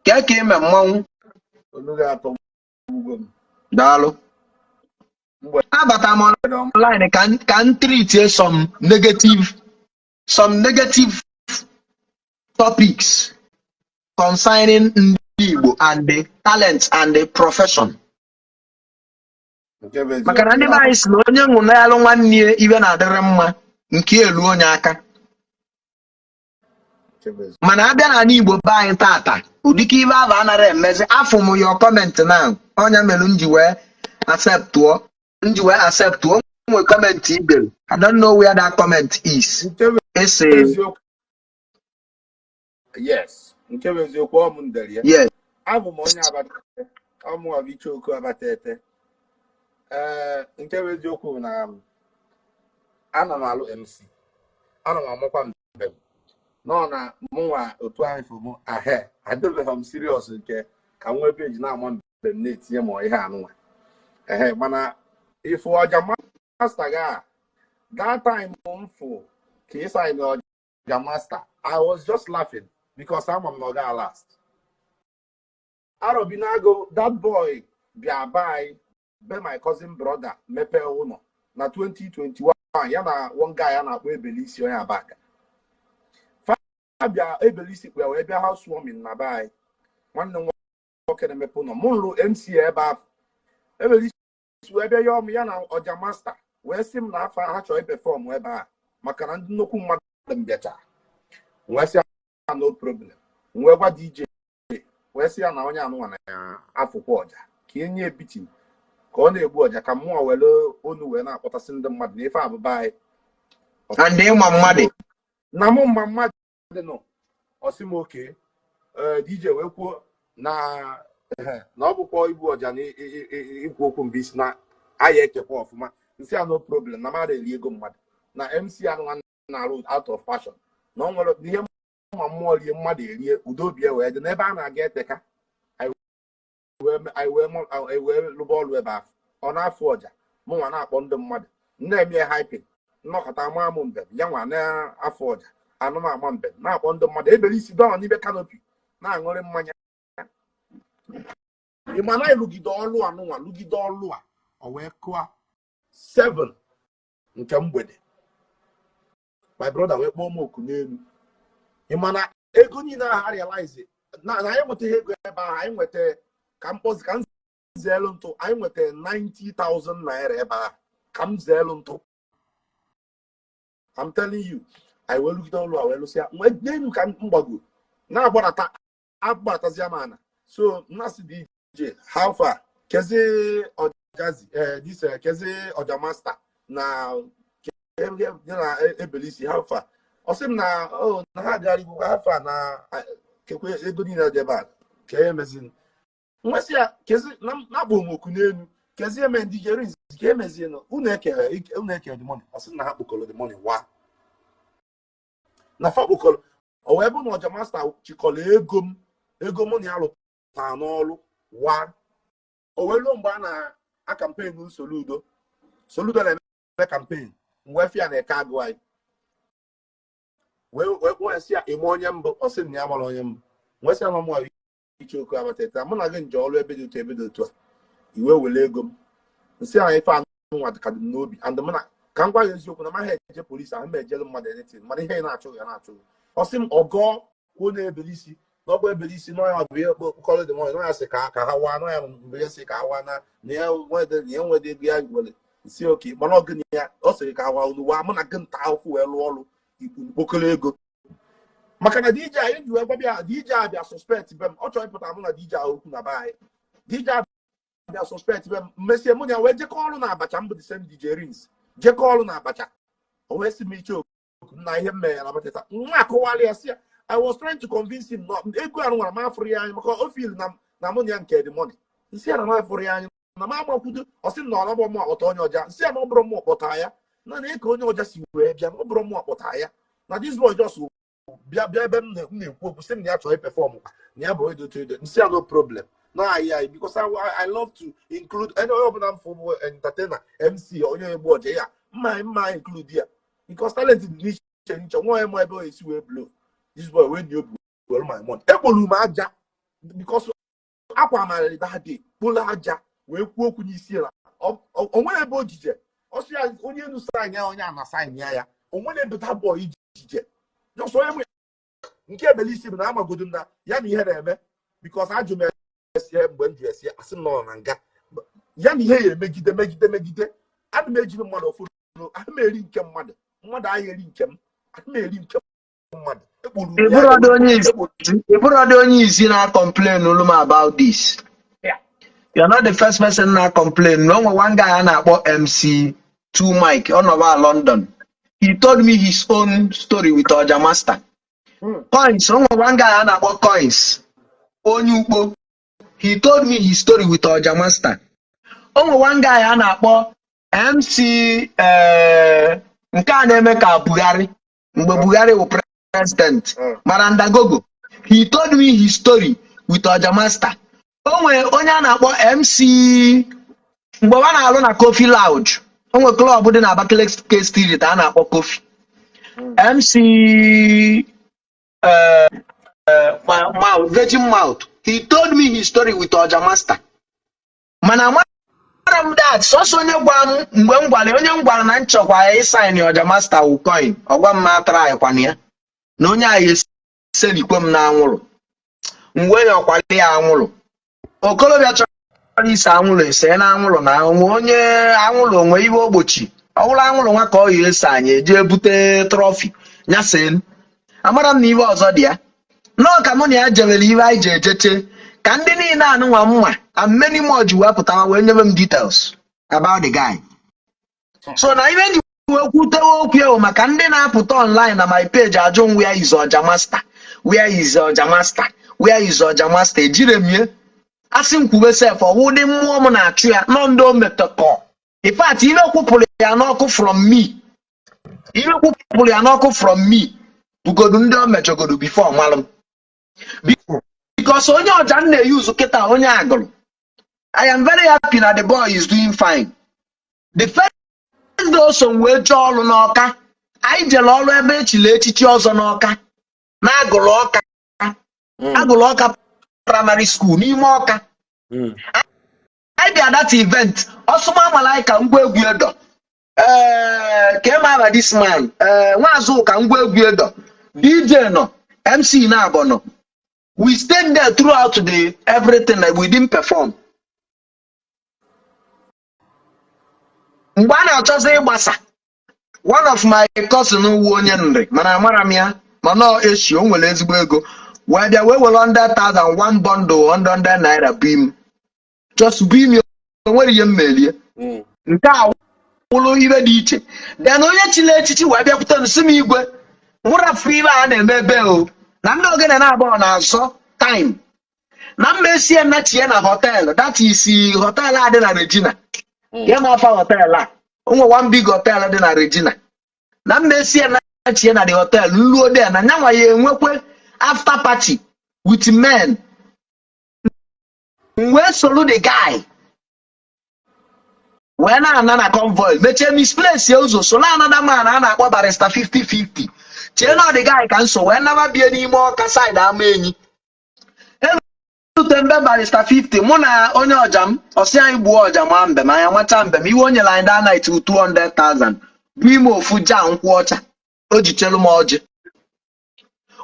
keke ime mmanwụ daalụ abata m online ka m treat some negative topics concerning ndị Igbo and the talents and the profession. Maka na ndị anyị si na onye nwụrụ ya alụ nwanne ya ibe na-adịrị mma nke elu onye aka. Mana abịa na Igbo be anyị tata ụdịka ibe ahụ anara emezi afọ m your comment now onye mere nji wee accept nwe comment ibel. I don't know where that comment is. It's yes. Nke bụ eziokwu ọmụ ndere ya. Yes. Abụ m onye abatete ọmụ ọbichoko abatete. Nke bụ eziokwu na ana m alụ MC. Ana m amụkwa mbem. Nọ na mụnwa otu anyị fụ mụ adịbeghị m serious nke ka nwa ebe eji na-ama mbem na-etinye m ihe anụnwa. Mana ifu ọja master ga that time m fụ ka ịsa na ọja master I was just laughing because I'm not gonna last. Arobinago, that boy by my cousin brother mepe uno na 2021 yana one guy yana we belisi on back. Fabia ebelisi we be housewarming na by one no work na mepe no munlu MC eba ebelisi we be yom yana oja master we sim na afa ha chọ perform we ba maka na ndị nnukwu mmadụ mbịacha we si no problem we gwa DJ we si ya na onye anụ na afụkwa ọja ka enye ebiti ka ọ na-egbu ọja ka mmụọ were onu wee na-akpọtasị ndị mmadụ na ife abụba anyị and ịma mmadụ na mụ mma mmadụ nọ ọsị m oke DJ wee kwuo na ọ bụkwa igbu ọja na ikwu okwu mgbe isi na aya ekekwa ọfụma nsị ya no problem na mmadụ eri ego mmadụ na MC anụ na-arụ out of fashion na ọ nwere ihe ma mmụọ rie mmadụ erie udobie wee dị n'ebe a na-aga eteka anyị wee lụba ọlụ ebe ahụ ọ na-afụ ọja mụnwa na-akpọ ndị mmadụ na-eme hyping nnọkọta ama m mbem ya nwa na-afụ ọja anụmama mbem na-akpọ ndị mmadụ ebere isi dọọ n'ibe kanopi na-aṅụrị mmanya ịma na ịlụgide ọlụ anụnwa lụgide ọlụ a o wee kụa 7 nke mgbede my brother wee kpọọ m oku n'elu ịmana ego niile ahụ realize na anyị nweta ego ebe ahụ anyị nweta ka mkpọzi ka m zeelu ntụ anyị nweta 90,000 naira ebe ahụ ka m zeelu ntụ I'm telling you anyị wee lụgide ọlụ a wee lụsịa nwee n'elu ka m gbago na-agbaratazi amana so nnasị DJ how far kezi ọjazi kezi ọja master na ebelisi how far ọsị m na ha gara igbo afọ na kekwe ego niile dị ebe a ka e mezin nwesị ya kezi na-akpọ m oku n'elu kezi eme ndị jere nzi ka emezie nọ unu ekere the money ọsị na ha kpokọrọ the money wa na fa kpokọrọ o wee bụ na ọja master chịkọrọ ego m na ya lụta n'ọrụ wa o wee ruo mgbe a na campaign Soludo na-eme campaign mgbe fia na-eke agụ anyị wee si ya ime onye mbụ ọ sị na ya mara onye mbụ nwee sị ama mụ iche oku abatata mụ na gị nje ọrụ ebe dị otu a iwe were ego m nsị ahụ ife anụnwa ka dị m n'obi and mụ na ka m gwa ya eziokwu na maha eje polisi ahụ ma ejelu mmadụ editin mana ihe na-achụghị ya na-achụghị ọ sị m ọgọ kwuo na-ebere isi na ọ bụ ebere isi nọ ya bụ ihe kpọkọrọ dị nọ ya sị ka ha waa nọ ya mgbe ya sị ka ha waa na ya nwede ego ya were isi oke mana ọ gịnị ya ọ sịrị ka ha waa unu waa mụ na gị nta ahụfụ wee lụọ ọrụ okolo ego maka na DJ anyị ji wee gwa bịa DJ abịa suspect be m ọ chọrọ ịpụta mụ na DJ ahụ okwu na be anyị DJ bịa suspect mesie mụ na wee jekọ ọrụ na abacha mbụ the same DJ Rins jekọ ọrụ na abacha o wee si m iche okwu na ihe mmeghe na abatata nwa akọwala ya si I was trying to convince him no ego arụ nwara m afụrụ ya anya maka o feel na mụ na ya nke the money nsi ya na m afụrụ ya anya na m agbakwudo ọ sị na ọ nọbọ m akpọta onye ọja nsi ya na ọ bụrụ m ọkpọta ya na eke onye ọja si wee bịa ọ bụrụ m ọkpọta ya na this boy just bịa ebe m na-ekwu okwu sị m na ya chọrọ perform na ya bụ edo nsi ya no problem no because I love to include any other football entertainer MC onye egbo ọja ya mma include ya because talent dị n'iche nwa eme ebe o esi wee blow this boy when you blow my money ekpolu m aja because akwa amarịrị that day kpolu aja wee kwuo okwu n'isi ya onwe ebe ojije ọsị ya onye nu sign ya onye ana sign ya onwe ebe that boy ijije just onye nke ebelisi bụ na amagodo na ya na ihe na-eme because ajụ m esi mgbe m ji esi asị m nọ na nga ya na ihe ya megide ana m ejiri mmadụ ọfụrụ ana m eri nke mmadụ ahụ eri nke m ana m eri nke mmadụ ịbụrụ onye izi na-complain olu about this. You're not the first person na complain. No one guy na-akpọ MC2 Mike ọ nọba London. He told me his own story with Oja Master. Coins, one guy na-akpọ Coins. Onye Ugbo. He told me his story with Oja Master. One guy na-akpọ MC nke a na-eme ka Buhari. Mgbe Buhari wụ president. Maranda Gogo. He told me his story with Oja Master. Onwe onye a na-akpọ MC mgbe ọ na-alụ na Coffee Lounge. Onwe club dị na Abakaliki Street a na-akpọ Coffee. MC Virgin Mouth. He told me his story with Oja Master. Mana amara m that sọsọ onye gwa m mgbe m gwara onye m gwara na nchọkwa ya ịsign Oja Master wu coin. Ọgwa m na-atara ịkwana ya. Na onye anyị eselikwe m na anwụrụ. Mgbe onye ọkwali ya anwụrụ. Okolobịa chọrọ ise anwụrụ ese na anwụrụ na onye anwụrụ onwe iwe ogbochi. Ọwụrụ anwụrụ nwa ka ọ yi ese anyị eje bute trọfi nyaseen. Amara m na iwe ọzọ dị ya. Nọọ ka mụ na ya jewere iwe anyị ji ejeche ka ndị niile anụnwa mma and many more ji wepụtawa wee nyebe m details about the guy. So na iwe ji wee kwutewe okwu ewu maka ndị na-apụta online na my page ajụ m where is Oja Master? Where is Oja Master? Where is Oja Master? Ejire m ye asị m kwube sef ọwụ dị mmụọ m na-achụ ya nọ ndị o metọkọ. In fact, iwe kwupụrụ ya n'ọkụ from me. Iwe kwupụrụ ya n'ọkụ from me. Bugodu ndị o mechọgodu before malụ. Because onye ọja m na-eyuzu kịta onye agụrụ. I am very happy that the boy is doing fine. The first day also wee jee ọrụ n'Ọka. Anyị jere ọrụ ebe echile echichi ọzọ n'Ọka. Na agụrụ Ọka. Agụrụ Ọka primary school n'ime Ọka. I did that event. Osuma Malaika ngwa egwu edo. Came over this man. Nwazu ka ngwa egwu edo. DJ no. MC na abono. We stayed there throughout the everything that we didn't perform. Mgbe a na-achọzi ịgbasa. One of my cousin wụ onye nri mana amara m ya mana eshi o nwere ezigbo ego. Wee bịa wee were 100,000 one bundle 100 naira beam. Just beam your nwere ihe mmelie. Nke a wụrụ ibe dị iche. Then onye chile echichi wee bịakwute nsi m igwe. Nwụrafụ ibe a na-eme ebe o. Na ndị ogene na-abụọ na-asọ time. Na mmesie na chie na hotel. That is hotel a dị na Regina. Ya ma afa hotel a. Onwe one big hotel dị na Regina. Na mmesie na chie na the hotel. Nluo there na nyanwa ya enwekwe after party with men. Wee solu the guy. Wee na convoy. Meche misplace ya ụzọ. So na another man a na-akpọ barista 50-50. Chee na the guy ka nso wee naba bie n'ime Ọka side ama enyi. Elute mbe barista 50 mụ na onye ọja m ọsị anyị gbuo ọja ma mbe ma ya nwacha mbe m iwe onye line that night 200,000 bụ ime ofu ja nkwụ ọcha o ji chelu m ọjị.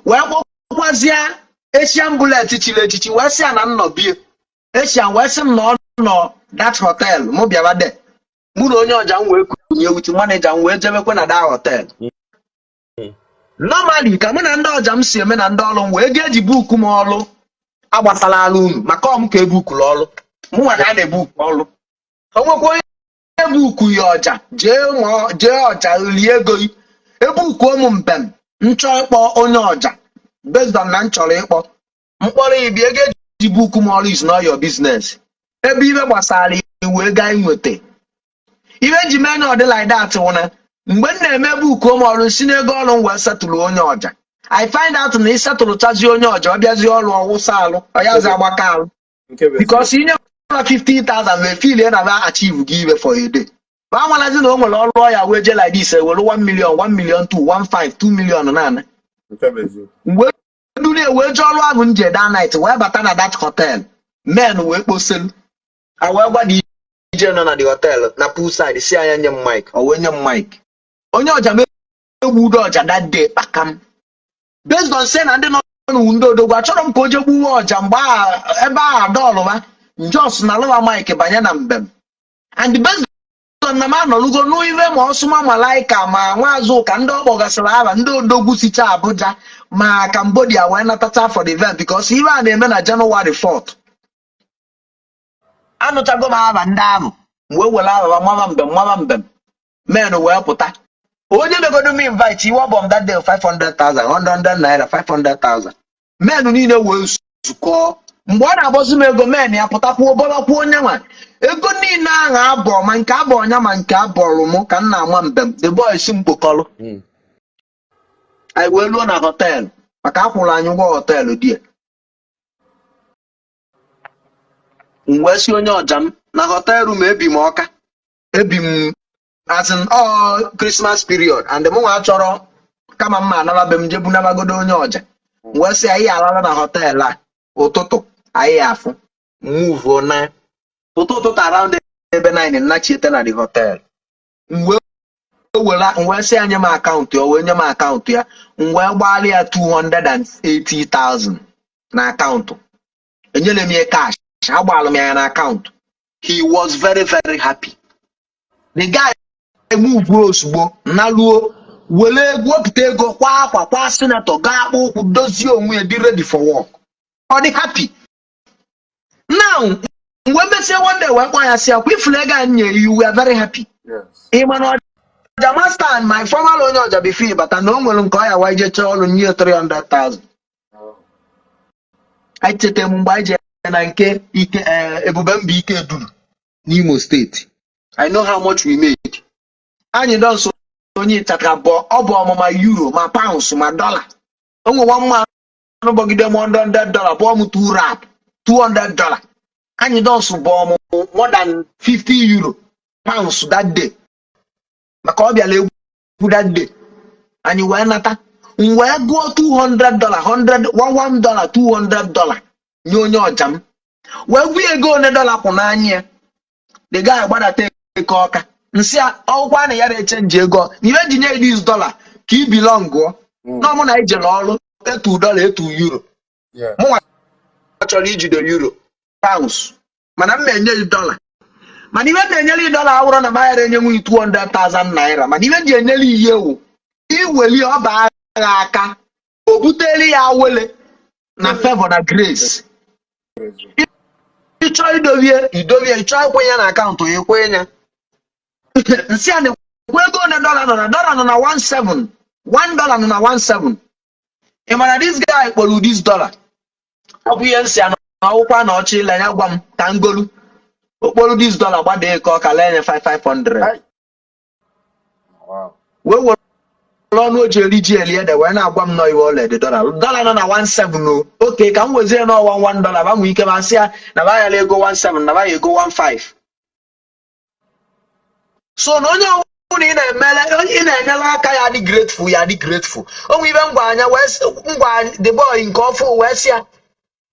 Wee kpọkwazie Asian bullet chile echichi wee sị ya na nnọ bie. Asian wee sị m na ọ nọ that hotel mụ bịara de. Mụ na onye ọja m wee kunye with manager m wee jebekwe na that hotel. Normally ka mụ na ndị ọja m si eme na ndị ọrụ m wee ga-eji buku m ọrụ agbasala alụ unu maka ọm ka ebukulu ọrụ mụnwa ka a na-ebu ọlụ onwekwa onye ebuku ya ọja jee ọja rie ego ebuku ụmụ mbem nchọ ịkpọ onye ọja based on na nchọrọ ịkpọ mkpọrọ ibi ego eji buku m ọrụ is not your business ebe ibe gbasara iwu ego anyị nweta ibe ji mee na ọdị like that wụna mgbe m na-eme buku m ọrụ si n'ego ọrụ m wee setụlụ onye ọja I find out na ịsetụlụchazi onye ọja ọ bịazi ọrụ ọwụsa alụ ọ yazi agbaka alụ because inye 50,000 we feel na ba achieve give for a day. Ba nwalazi na o nwere ọrụ ọya wee je like this were 1 million 1 million 2 15 2 million na mgbe duru wee je ọrụ ahụ nje that night wee bata na that hotel men wee kposelu a wee gwa dị ije nọ na the hotel na poolside si anya nye m mic o wee nye m mic onye ọja megbudo ọja that day kpakam based on say na ndị nọ ndị odogwu achọrọ m ka o je gbuwe ọja mgbe ebe a dọlụwa Jos na lụwa Mike banye na mbem and the best na ma nọlugo n'ive ma ọsụma malaika ma nwazụ ka ndị ọkpọgasịrị aba ndị odogwu sicha Abuja ma Cambodia wee natata for the event because ive a na-eme na January 4th anụchago m aba ndị ahụ wee were aba mama mbem men wee pụta onye megodo m invite iwe ọbọm that day 500,000 100 naira 500,000 men niile wee zukọ mgbe ọ na-agbọzi m ego men ya pụtakwuo bọbakwuo onye nwa ego niile ahụ abụọ ma nke abụọ ọnya ma nke abụọrụ m ka m na-ama mbem the boys mkpokọrọ anyị wee luo na họteelụ maka akwụrụ anyị ụgwọ họteelụ die wee si onye ọja m na họteelụ ma ebi m ọka ebi m as in all Christmas period and mụnwa chọrọ kama mma anara be m jebu nabagodo onye ọja wee si anyị alala na họteelụ a ụtụtụ anyị afụ move na ụtụtụ around ebe 9 nnachiete na the hotel wee sị anyị m akaụntụ ya wee nye m akaụntụ ya wee gbalị ya 280,000 na akaụntụ enyere m ya cash agbalụ m ya na akaụntụ he was very very happy the guy move ozugbo naluo were wepụta ego kwa akwa kwa senator gaa akpụ ụkwụ dozie onwe ya dị ready for work ọ dị happy now mgbe mesie one day wee kpọ ya si akwa ifule ego anyị nye you were very happy ịmana ọja master and my former onye ọja before bata na o nwere nke ọ ya wa ije chọọ ọrụ nye 300,000 anyị cheta mgbe anyị je na nke ike ebube mba ike duru n'Imo steeti I know how much we made anyị dọ nso onye ịchaka ọ bụ ọmụma euro ma pounds ma dollar o nwewa mma anụbọgide m $100 bụ ọmụ 2 rap $200 anyị dọsụ bụ ọmụmụ more than 50 euro pounds that day maka ọ bịala egwu that day anyị wee nata wee gụọ $200 $100 $200 nye onye ọja m wee gwu ego one dọla kwụ n'anya ya the guy gbadata ego ọka nsị ọgwụkwa na ya na-echenji ego iwe ji nye this dollar ka i belong gụọ na mụ na ijele ọrụ $2 €2 mụnwa chọrọ ijide euro pounds mana m na-enye gị dollar mana iwe na-enyere dollar awụrụ na mayara enye nwunye 200,000 naira mana iwe ji enyere ihe ewu iweli ọba agha aka o buteli ya wele na favor na grace ịchọ idovie ịchọ ikwenye na akaụntụ ya ekwenye nsị a na-ekwe ego one dollar nọ na 17 $1 nọ na 17 ị mara this guy kpọrọ this dollar ọ bụ ihe nsị anọ akwụkwọ na ọchị ile ya gwa m ka ngolu okporo this dollar gbada ka ọ ka lenye 500 wee were ọnụ o ji eri ji eli ede wee na-agwa m nọ iwe ọlaedo dollar nọ na 17 o oke ka m wezie n'ọwa $1 ba nwee ike ma sị ya na ba yala ego 17 na ba ya ego 15 so na onye ọbụla ị na-enyere aka ya dị grateful onwe ibe ngwa anya ngwa the boy nke ọfụ wee sị ya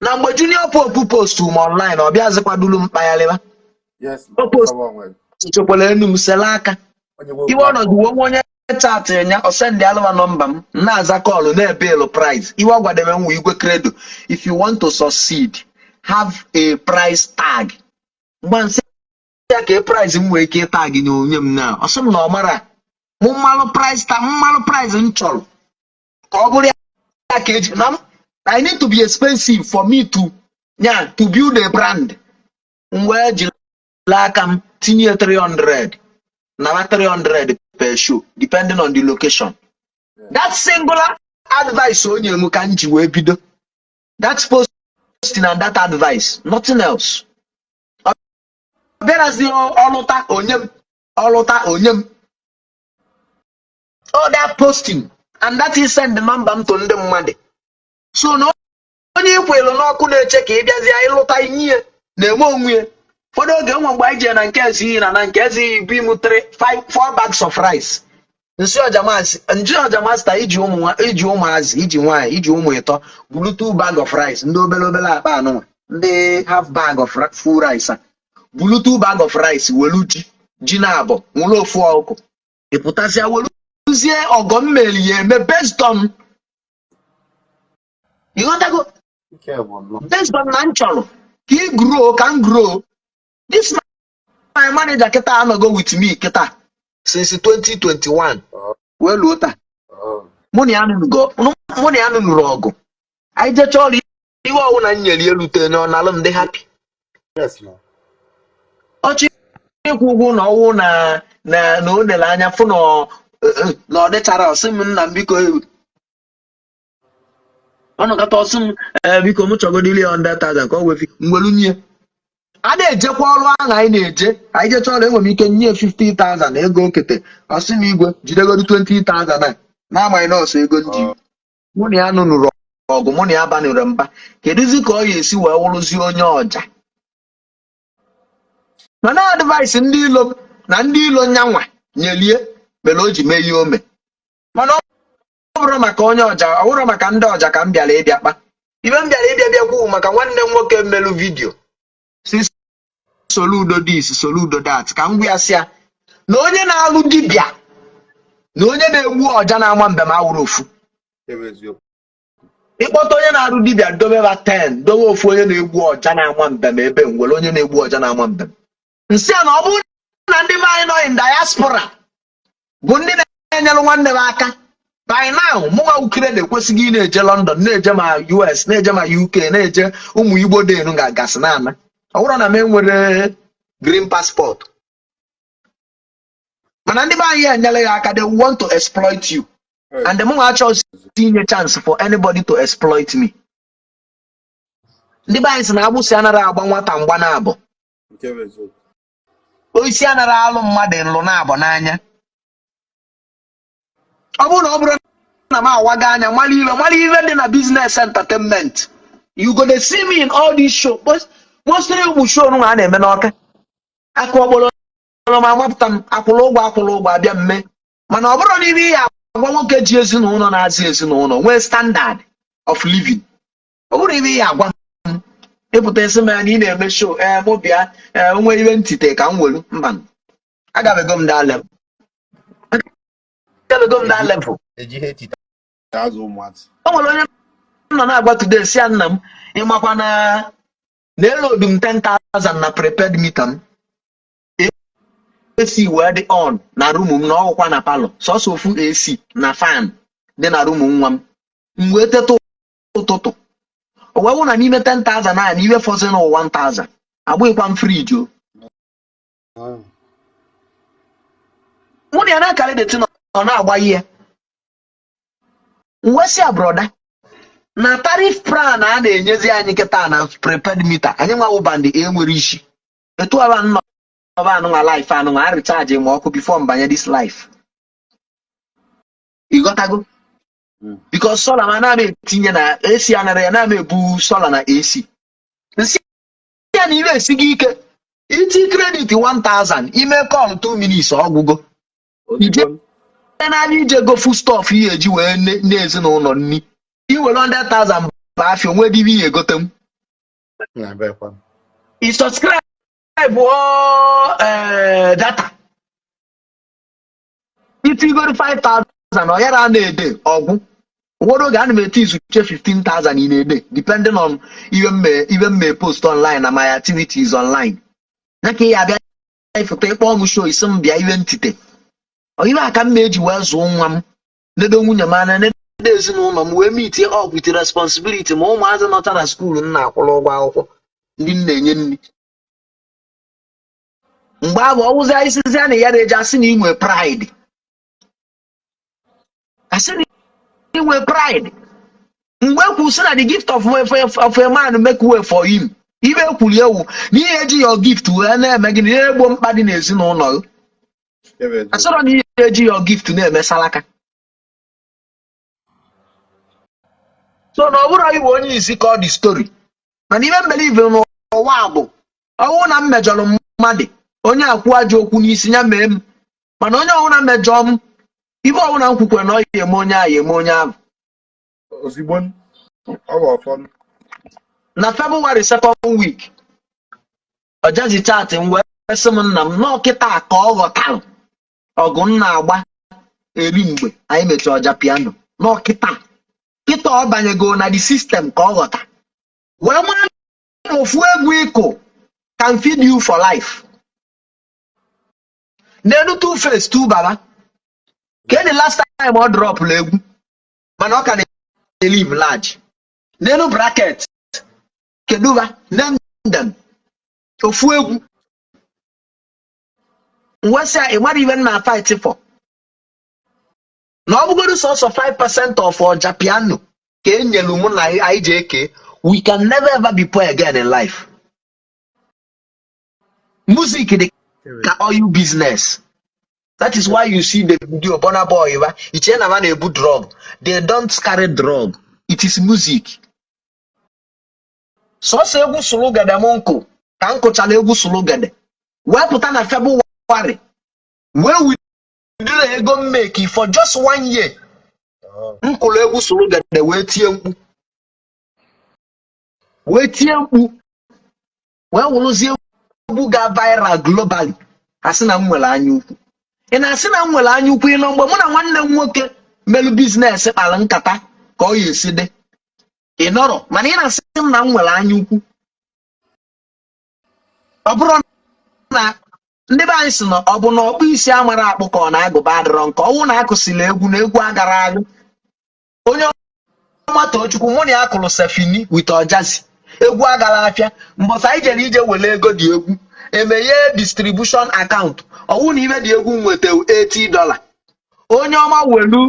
na mgbe junior pope post m online ọ bịazikwa dulu mkpagharịba chekwala enu m sela aka iwe ọnọdụ onye chat nya osend alụwa nọmba m na-aza kọlụ na-ebelu price iwe ọgwadebe nwa Igwe Credo if you want to succeed have a price tag mgbansị ya ka price m nwee ike tag na onye m na ọsọ m na ọmara mmalụ price tag mmalụ price m chọrọ ka ọ bụrụ ya ka eji na I need to be expensive for me to build a brand Mgbe jiri aka m tinye 300 na 300 per show depending on the location. That singular advice onye m ka m ji wee bido. That's posting and that advice, nothing else. Bịarazi ọlụta onye m. All that posting and that is send the number m to ndị mmadụ. So na onye ikwelu n'ọkụ na-eche ka ị bịazie ịlụta inye na-eme onwe ya. Ụfọdụ oge nwa mgbe anyị jere na nke ezi na nke ezi bi m 4 bags of rice. Nji ọjamasta iji ụmụazị iji nwaanyị iji ụmụ ịtọ buru 2 bag of rice ndị obele akpa anụnwa ndị half bag of full rice buru 2 bag of rice welu ji na abọ nwụrụ ofu ọkụ ịpụtasịa weluzie ọgọ mmeli ya eme based on ịghọtago based on na nchọrọ ka ị grow ka m grow. This my manager kịta anọgo with me kịta since 2021 wee luo taa mụ na ya nụrụ ọgụ anyị jecha ọrụ iwe ọwụ na nyere elute n'ọnalụ m dị happy. Ọchị ịkwụ ụgwọ na ọwụ na o nele anya fụ na ọ dịchara ọsị m nna m biko ọnụkata ọsị m biko m chọgodili 100,000 ka ọ wefi mgbelu nye a na-ejekwa ọrụ ahụ anyị na-eje anyị jecha ọrụ enwere m ike nye 50,000 ego okete ọsị m igwe jidegodu 20,000 na-amaghị nọọsụ ego nji mụ na ya nụrụ ọgụ mụ na ya banụrụ mba kedụzi ka ọ ga-esi wee wụrụzie onye ọja mana advice ndị ilo na ndị ilo nyanwa nyelie mere o ji mee ihe ome mana ọ bụrụ maka onye ọja ọ bụrụ maka ndị ọja ka m bịara ịbịa kpa ibe m bịara ịbịa bịakwu maka nwanne m nwoke mmelụ vidio si Soludo this Soludo that ka m gwa ya sị ya na onye na-alụ dibịa na onye na-egbu ọja na-ama mbem awụrụ ofu. Ịkpọta onye na-arụ dibịa dobeba 10 dowe ofu onye na-egbu ọja na-ama mbem ebe nwere onye na-egbu ọja na-ama mbem. Nsị a na ọ bụrụ na ndị be anyị nọ in diaspora bụ ndị na-enyere nwanne m aka by now mụnwa Ukredo ekwesịghị ị na-eje London na-eje ma US na-eje ma UK na-eje ụmụ Igbo denu ga-agasị na-ana ọ bụrụ na m enwere green passport. Mana ndị be anyị enyere ya aka they want to exploit you and the mụnwa achọghị inye chance for anybody to exploit me. Ndị be anyị si na agbụsị anara agba nwata mgba na abụ oisi anara alụ mmadụ nlụ na abụ n'anya. Ọ bụrụ na m awaga anya mara ive dị na business entertainment you go to see me in all these shows mostly ụmụ show nwa a na-eme n'Ọka aka ọgbọrọ ma amapụta m akwụrụ ụgwọ abịa mme mana ọ bụrụ na ibe ya agwa nwoke ji ezinụlọ na-azị ezinụlọ nwee standard of living ọ bụrụ ibe ya agwa m ịpụta esi m ya na ị na-eme show mụ bịa onwe ibe ntite ka m welu mba agabego m daa level o nwere onye m nọ na-agwa today si ya nna m ịmakwa na elodu m 10,000 na prepared meter m AC wee dị on na room m na ọgwụkwa na palọ sọsọ ofu AC na fan dị na room nwa m m wee teta ụtụtụ o wee wụ na n'ime 10,000 a na iwe fọzi na 1,000 agbụghịkwa m friji o mụ na ya na-akarị deti ọ na-agba ihe mwesi ya broda na tarif plan a na-enyezi anyị kịta na prepared meter anyị nwa ụbandị enwere isi etu aba nnọọ anụnwa life anụnwa a recharge ma ọkụ before mbanye this life ịghọtago because solar ma na-ama etinye na AC anara ya na-ama ebu solar na AC nsị ya na ire esighị ike iti credit 1,000 ime call 2 minutes ọgwụgo ije na-abịa ije go food stuff ihe eji wee na-ezinụlọ nni iwere 100,000 bụ afịa onwe dị ihe egote m i subscribe data itigoro 5,000 ọ yara na-ede ọgwụ ụfọdụ oge ana m eti izuche 15,000 ị na-ede depending on ihe mme post online na my activities online ya ka ị abịa ịfụta ịkpọ ọmụ show isi m bịa iwe ntite oyibe aka m eji wee zụọ nwa m nedo nwunye m anya nedo ezinụlọ m wee meetie up with responsibility ma ụmụazị nọta na skuulu m na-akwụrụ ụgwọ akwụkwọ ndị m na-enye nri mgbe abụ ọwụzi isizi a na ya na-eji asị na inwe pride asị na inwe pride mgbe kwụsị na the gift of a man make way for him ibe ekwuli ewu n'ihe eji your gift wee na-eme gị na-egbo mkpa dị n'ezinụlọ asọrọ na ihe eji your gift na-eme salaka so na ọ bụrụ iwe onye isi ka ọ dị story mana ibe mbelive n'ụwa bụ ọwụ na m mejọrọ mmadụ onye akwụ ajọ okwu n'isi ya mee m mana onye ọwụ na mejọ m ibe ọwụ na nkwukwe na ọ ya eme onye ahụ eme onye ahụ ozigbo ọ bụ ọfọn na February 2nd week ọjazi chat wee sị m nna m n'ọkịta ka ọ ghọtara ọgụ m na-agba eri mgbe anyị mechara ọja piano n'ọkịta kịta ọ banyego na the system ka ọ ghọta wee mara na ofu egwu ịkụ can feed you for life n'elu two face two baba ke the last time ọ drop la egwu mana ọ ka na-live large n'elu bracket keduba name them ofu egwu nwesa ịmara ibe na fight for na ọ bụgodu sọsọ 5% of ọja piano ka enyelu mụ na anyị ji eke we can never ever be poor again in life music dị ka oil business that is why you see the video Burna Boy iche na man ebu drug they don't carry drug it is music sọsọ egwu sulugede m nkụ ka nkụchala egwu sulugede wee pụta na February wee withdrew ego mmeki for just 1 year nkụlụ egwu sulugede wee tie mkpu wee wụrụzie egwu ga viral globally asị na m nwere anya ukwu ị na-asị na m nwere anya ukwu ịnọ mgbe mụ na nwanne m nwoke melu biznes kpara nkata ka ọ ya esi dị ị nọrọ mana ị na-asị m na m nwere anya ukwu ọ bụrụ na ndị be anyị si na ọ bụ na ọkpụ isi amara akpụ ka ọ na-agụba adịrọ nke ọnwụ na akụsila egwu na egwu agara agụ onye ọma Tochukwu mụ na ya kụrụ sefini wit ọjazi egwu agara afịa mbọsa anyị jere ije were ego dị egwu emeghe distribution account ọwụ na ibe dị egwu nweta $80 onye ọma welu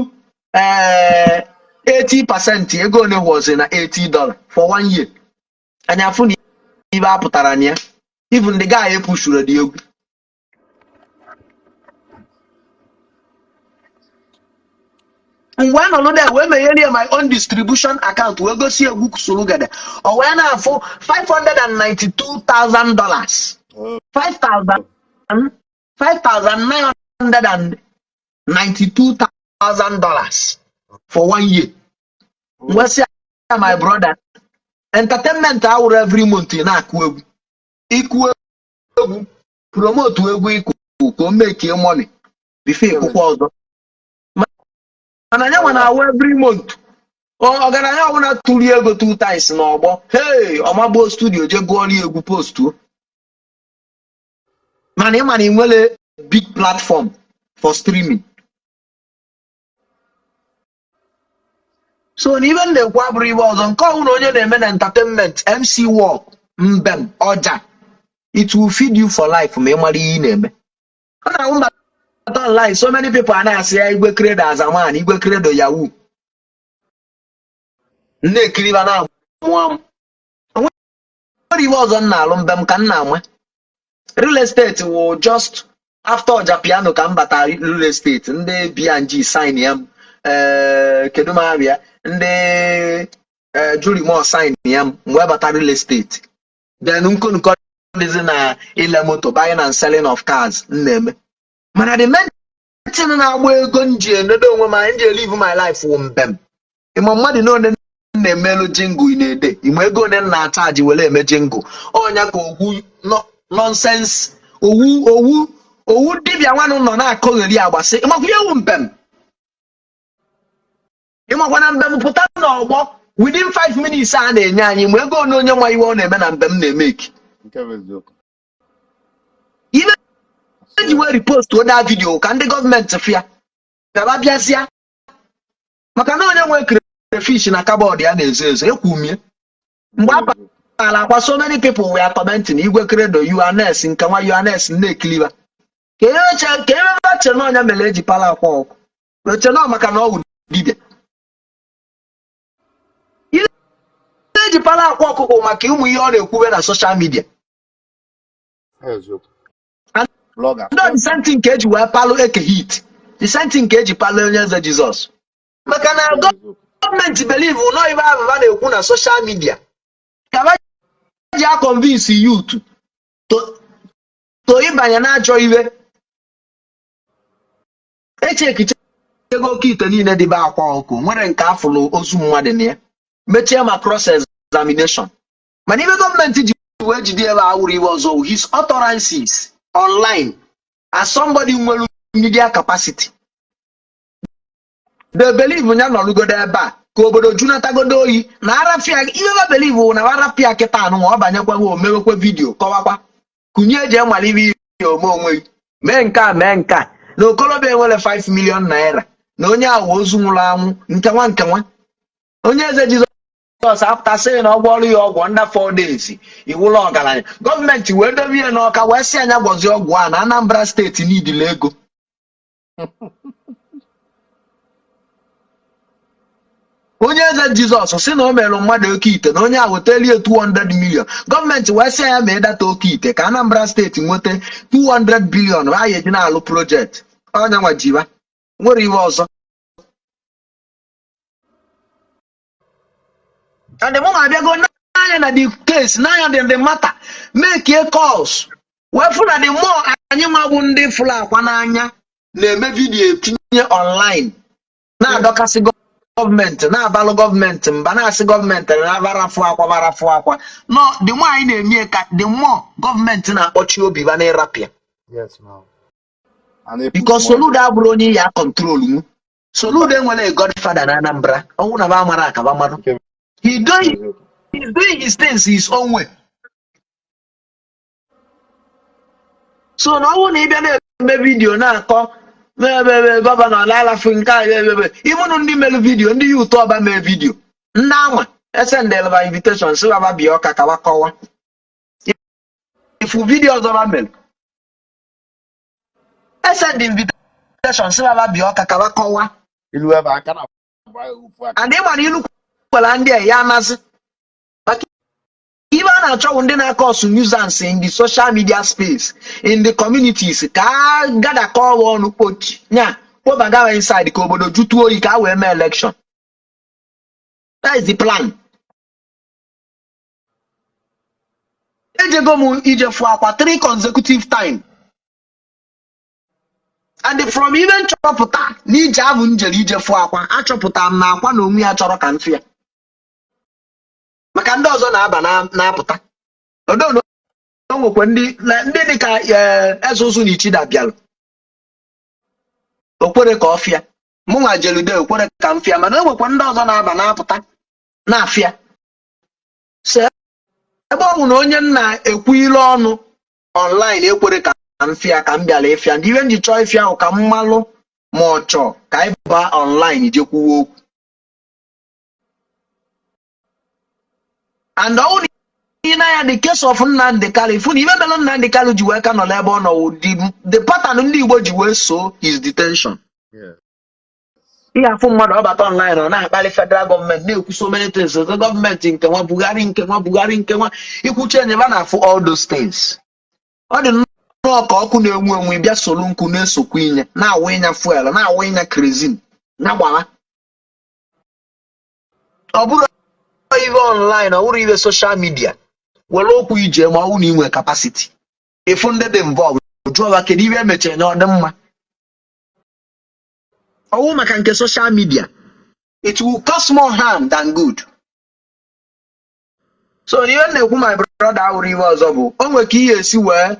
80% ego one wozi na $80 for 1 year anya afụ na ibe apụtara na ya even the guy epushuru dị egwu mgbe a nọrọ there wee megherie my own distribution account wee gosi egwu sulugede o wee na-afụ $592,000 $5,992,000 for 1 year wee sị my brother entertainment awụrụ every month na-akụ egwu ikwu egwu promote egwu ikwu ka o make money before ịkwụkwọ ọzọ mana anya nwa na-awụ every month ọgaranya ọbụla tụrụ ego 2 times n'ọgbọ hey ọmagbo studio je gụọrọ egwu postuo mana ị mana ị nwere big platform for streaming so na ibe m na-ekwu abụrụ ibe ọzọ nke ọhụrụ onye na-eme na entertainment MC work mbem ọja it will feed you for life ma ị mara ihe ị na-eme ọ na-awụ mbata online so many people are na-asị ya Igwe Credo as a man Igwe Credo yahoo na-ekiriba na amụọ m nwere ibe ọzọ m na-alụ mbe m ka m na-ama real estate wụ just after ọja piano ka m bata real estate ndị B&G sign ya m kedu m abịa ndị Jurimọ sign ya m wee bata real estate then nkonko dịzi na ile moto buying and selling of cars na-eme mana the main thing na-agba ego nji enodo onwe m anyị ji live my life wụ mbem ịma mmadụ n'one na-emelu jingle ị na-ede ịma ego one na-achaji were eme jingle ọnya ka ogwu nonsense owu dibịa nwanụ nọ na-akọgheri agbasị ịmakwa ihe ewu mbem ịmakwa na mbem pụta n'ọgbọ within 5 minutes a na-enye anyị ma ego one onye nwa iwe ọ na-eme na mbem na-emeki ibe eji wee repost oda video ka ndị gọọmenti fịa gaba bịazịa maka na onye nwe crayfish na kabọọdụ ya na-ezo ezo ekwumie mgbe so many people were commenting Igwe Credo UNS nke nwa UNS na-ekiliba ka ebe che no nya mele eji pala akwa ọkụ eche no maka na ọwụ dibia eji pala akwa ọkụ maka ụmụ ihe ọ na-ekwube na social media blogger the same thing ka eji wee palụ eke hit the same thing ka eji palụ onye eze Jizọs maka na gọọmenti believe no ibe ahụ na-ekwu na social media ka ji a convince youth to ịbanye na ajọ iwe echekiche ego oke ite niile dịbe akwa ọkụ nwere nke afụlụ ozu mmadụ na ya mechie ma cross examination mana ibe gọọmenti ji wee jide ebe awụrụ iwe ọzọ his utterances online as somebody nwere media capacity they believe nya nọlugodo ebe a ka obodo junatagodo oyi na arafia ihe believe na arafia kịta anụ ọ banyekwa o mewekwe vidio kọwakwa kunye eji enwale ibe ome onwe mee nke a na okolobịa enwere 5 million naira na onye ahụ ozu nwụrụ anwụ nkenwa onye eze Jizọs after saying na ọgwọrụ ya ọgwụ under 4 days iwụlọ ọgaranya gọọmenti wee dobe ya n'ọka wee sị anya gọzie ọgwụ a na Anambra steeti n'idile ego onye eze Jizọs sị na o mere mmadụ oke ite na onye a wetelie 200 million gọọmenti wee sị ya mee data oke ite ka Anambra steeti nweta 200 billion ha ya eji na-alụ projekti onye nwa jiba nwere iwe ọzọ and the moment abịago n'anya na the case n'anya the matter make a calls wee fụ na the more anyị nwabụ ndị fụrụ akwa n'anya na-eme vidiyo tinye online na-adọkasị gọọmenti na-abalụ gọọmenti mba na-asị gọọmenti na-abarafu akwa no the more anyị na-eme ka the more gọọmenti na-akpọchi obi ba na-erapịa because Soludo abụrụ onye ya control mu Soludo enwere godfather na Anambra ọnwụ na ba amara aka ba mmadụ he's doing his things his own way. So na ọnwụ na ịbịa na-eme vidiyo na-akọ gọvanọ alalafu nke a ịbụnụ ndị mere vidiyo ndị ya ụtọ ọba mee vidiyo ndị anwa esendeleba invitation si baba bịa ọka ka wakọwa ifu vidiyo ọzọ ba mere esend invitation si baba bịa ọka ka wakọwa and ịma na ilu kwela ndị a ya amasị maka ibe a na-achọ ndị na-akọsụ nuisance in the social media space in the communities ka gada ka ọwa ọnụ kpochi nya kpọbagawa inside ka obodo jutuo oyi ka wee mee election. That is the plan. Ejego m ijefu akwa 3 consecutive time and from even chọpụta na ije abụ njere ijefu akwa achọpụta m na akwa na onwe ya chọrọ ka mfịa maka ndị ọzọ na-aba na-apụta odono nwekwe ndị dị ka ezuzu na ichida bịalụ okwere ka ọfịa mụ nwa jelude okwere ka mfịa mana enwekwe ndị ọzọ na-aba na-apụta na-afịa so ebe ọ bụ na onye na-ekwu ile ọnụ online ekwere ka mfịa ka m bịala ịfịa ndị iwe nji chọọ ịfịa ahụ ka mmalụ ma ọ chọọ ka anyị baa online jekwuwe okwu and all ya the case of Nnamdi Kanu ifu na ibe mere Nnamdi Kanu ji wee ka nọ n'ebe ọ nọ the pattern ndị Igbo ji wee so his detention. Ihe afụ mmadụ ọbata online ọ na-akpali federal gọọmenti na-ekwu so many things gọọmenti nke nwa Buhari nke nwa ikwuche nyeba na afụ all those things. Ọ dị nnọọ ka ọkụ na-enwu enwu bịa solu nkụ na-esokwu inye na-awụ ịnya fuel na-awụ ịnya kerosene na gbara ọ bụrụ ibe online ọ bụrụ ibe social media were okwu ije ma ọ na inwe capacity ifu ndị dị involved jụọba kedu ibe emechara na ọ dị mma ọwụ maka nke social media it will cause more harm than good. So ihe na-ekwu my brother ahụrụ ibe ọzọ bụ o nwere ka ihe esi wee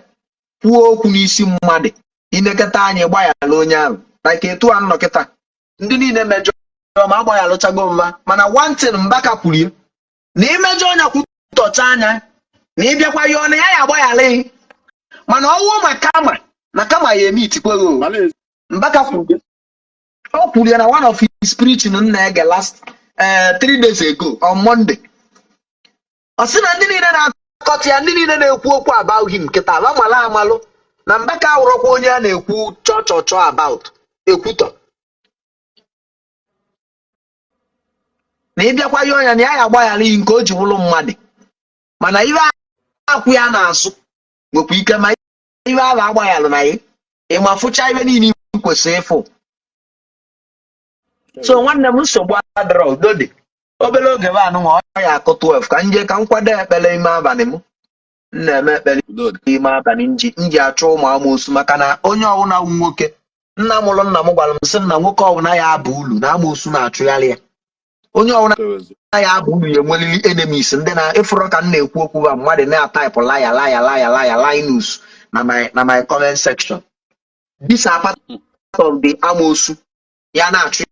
kwuo okwu n'isi mmadụ inekọta anyị gbayala onye ahụ like etu a nnọkịta ndị niile mejọ ma agbayalụchago mma mana one thing Mbaka kwurie na imejọ onye kwutọcha anya na ịbịakwa ya ọnụ ya agbayala mana ọwụ ma kama ya eme itikweghị Mbaka kwurie o kwurie na one of his preaching nna ege last 3 days ago on Monday ọ sị na ndị niile na-akọta ya ndị niile na-ekwu okwu about him kịta amala amalụ na Mbaka awụrọkwa onye a na-ekwu chọ about ekwutọ na ịbịakwa ya ọnya na ya agbaghara iyi nke o ji wụrụ mmadụ mana iwe akwụ ya n'azụ nwekwa ike ma iwe ahụ agbaghalụ na ya ịma fụcha iwe niile kwesịrị ịfụ so nwanne m nsogbu adịrọ udo dị obere oge bụ anụ ma ọ ya akụ 12 ka nje ka m kwado ekpere ime abalị m na-eme ekpere ime abalị nji achụ ụmụ amoosu maka na onye ọbụla wụ nwoke nna mụrụ nna m gwara m sị na nwoke ọbụla ya aba ulu na amoosu na-achụgharị ya onye ọbụla ya aba ulu ya enweriri enemies ndị na-efụrọ ka m na-ekwu okwu ba mmadụ na-ataịpụ laya linus na my comment section this are part of the amoosu ya na-achụ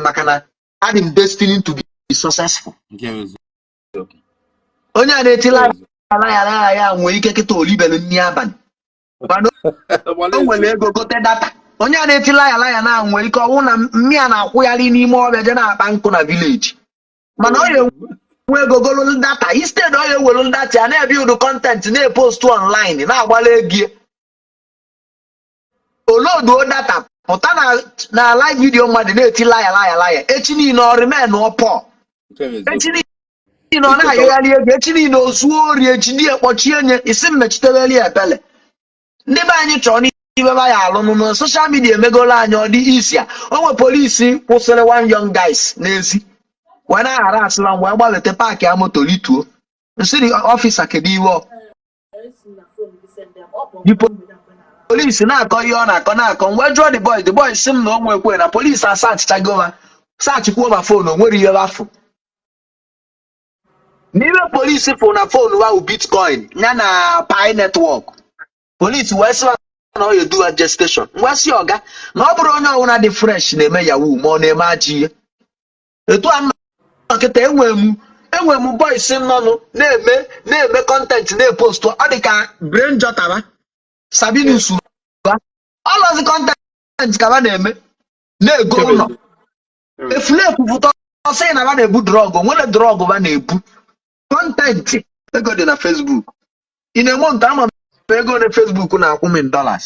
maka na adị m destined to be successful onye a na-etila ya nwere ike kịta olibelu nri abalị mana o nwere ego gote data onye a na-etila ya na nwere ike ọnwụ na mmịa na-akwụgharị n'ime ọbịa je na-akpa nkụ na vileji mana ọ ya ego golo data instead ọ ya ewelu data ya na-ebiudu content na-epostu online na-agbala ego oloduo data pụta na live video mmadụ na-eti laya echi niile ọ remain ọpọ echi niile ọ na-ayọgharị ego echi niile o zuo ori echi die kpọchie nye isi mmechiteweli ebele ndị be anyị chọrọ n'ibe ba ya alụ nụnụ soshal midia emegolo anyị ọ dị isia onwe polisi kwụsịrị one young guys n'ezi wee na-aghara asịla mgbe gbalete paakị ya moto lituo nsị ọfịsa kedu iwe polisi na-akọ ihe ọ na-akọ mgbe jụọ the boy si m na o nwekwe na polisi saachịkwuo ma foonu o nwere ihe afụ n'ime polisi fụ na foonu ahụ bitcoin ya na pi netwọk polisi wee sị na ọ yeduwa gestation ngwa si ọga na ọ bụrụ onye ọbụla dị fresh na-eme yahoo ma ọ na-eme ajọ ihe etu a nkịta enwe m boys nnọnụ na-eme kọntentị na-epostu ọ dị ka brain jotara sabinus ọlọzi kọntentị ka ba na-eme na-ego ụlọ efulefu pụta ọsị na ba na-ebu drọgụ nwere drọgụ ba na-ebu kọntentị ego dị na Facebook ị na-enwe nta ama ego na Facebook na-akwụ m dollars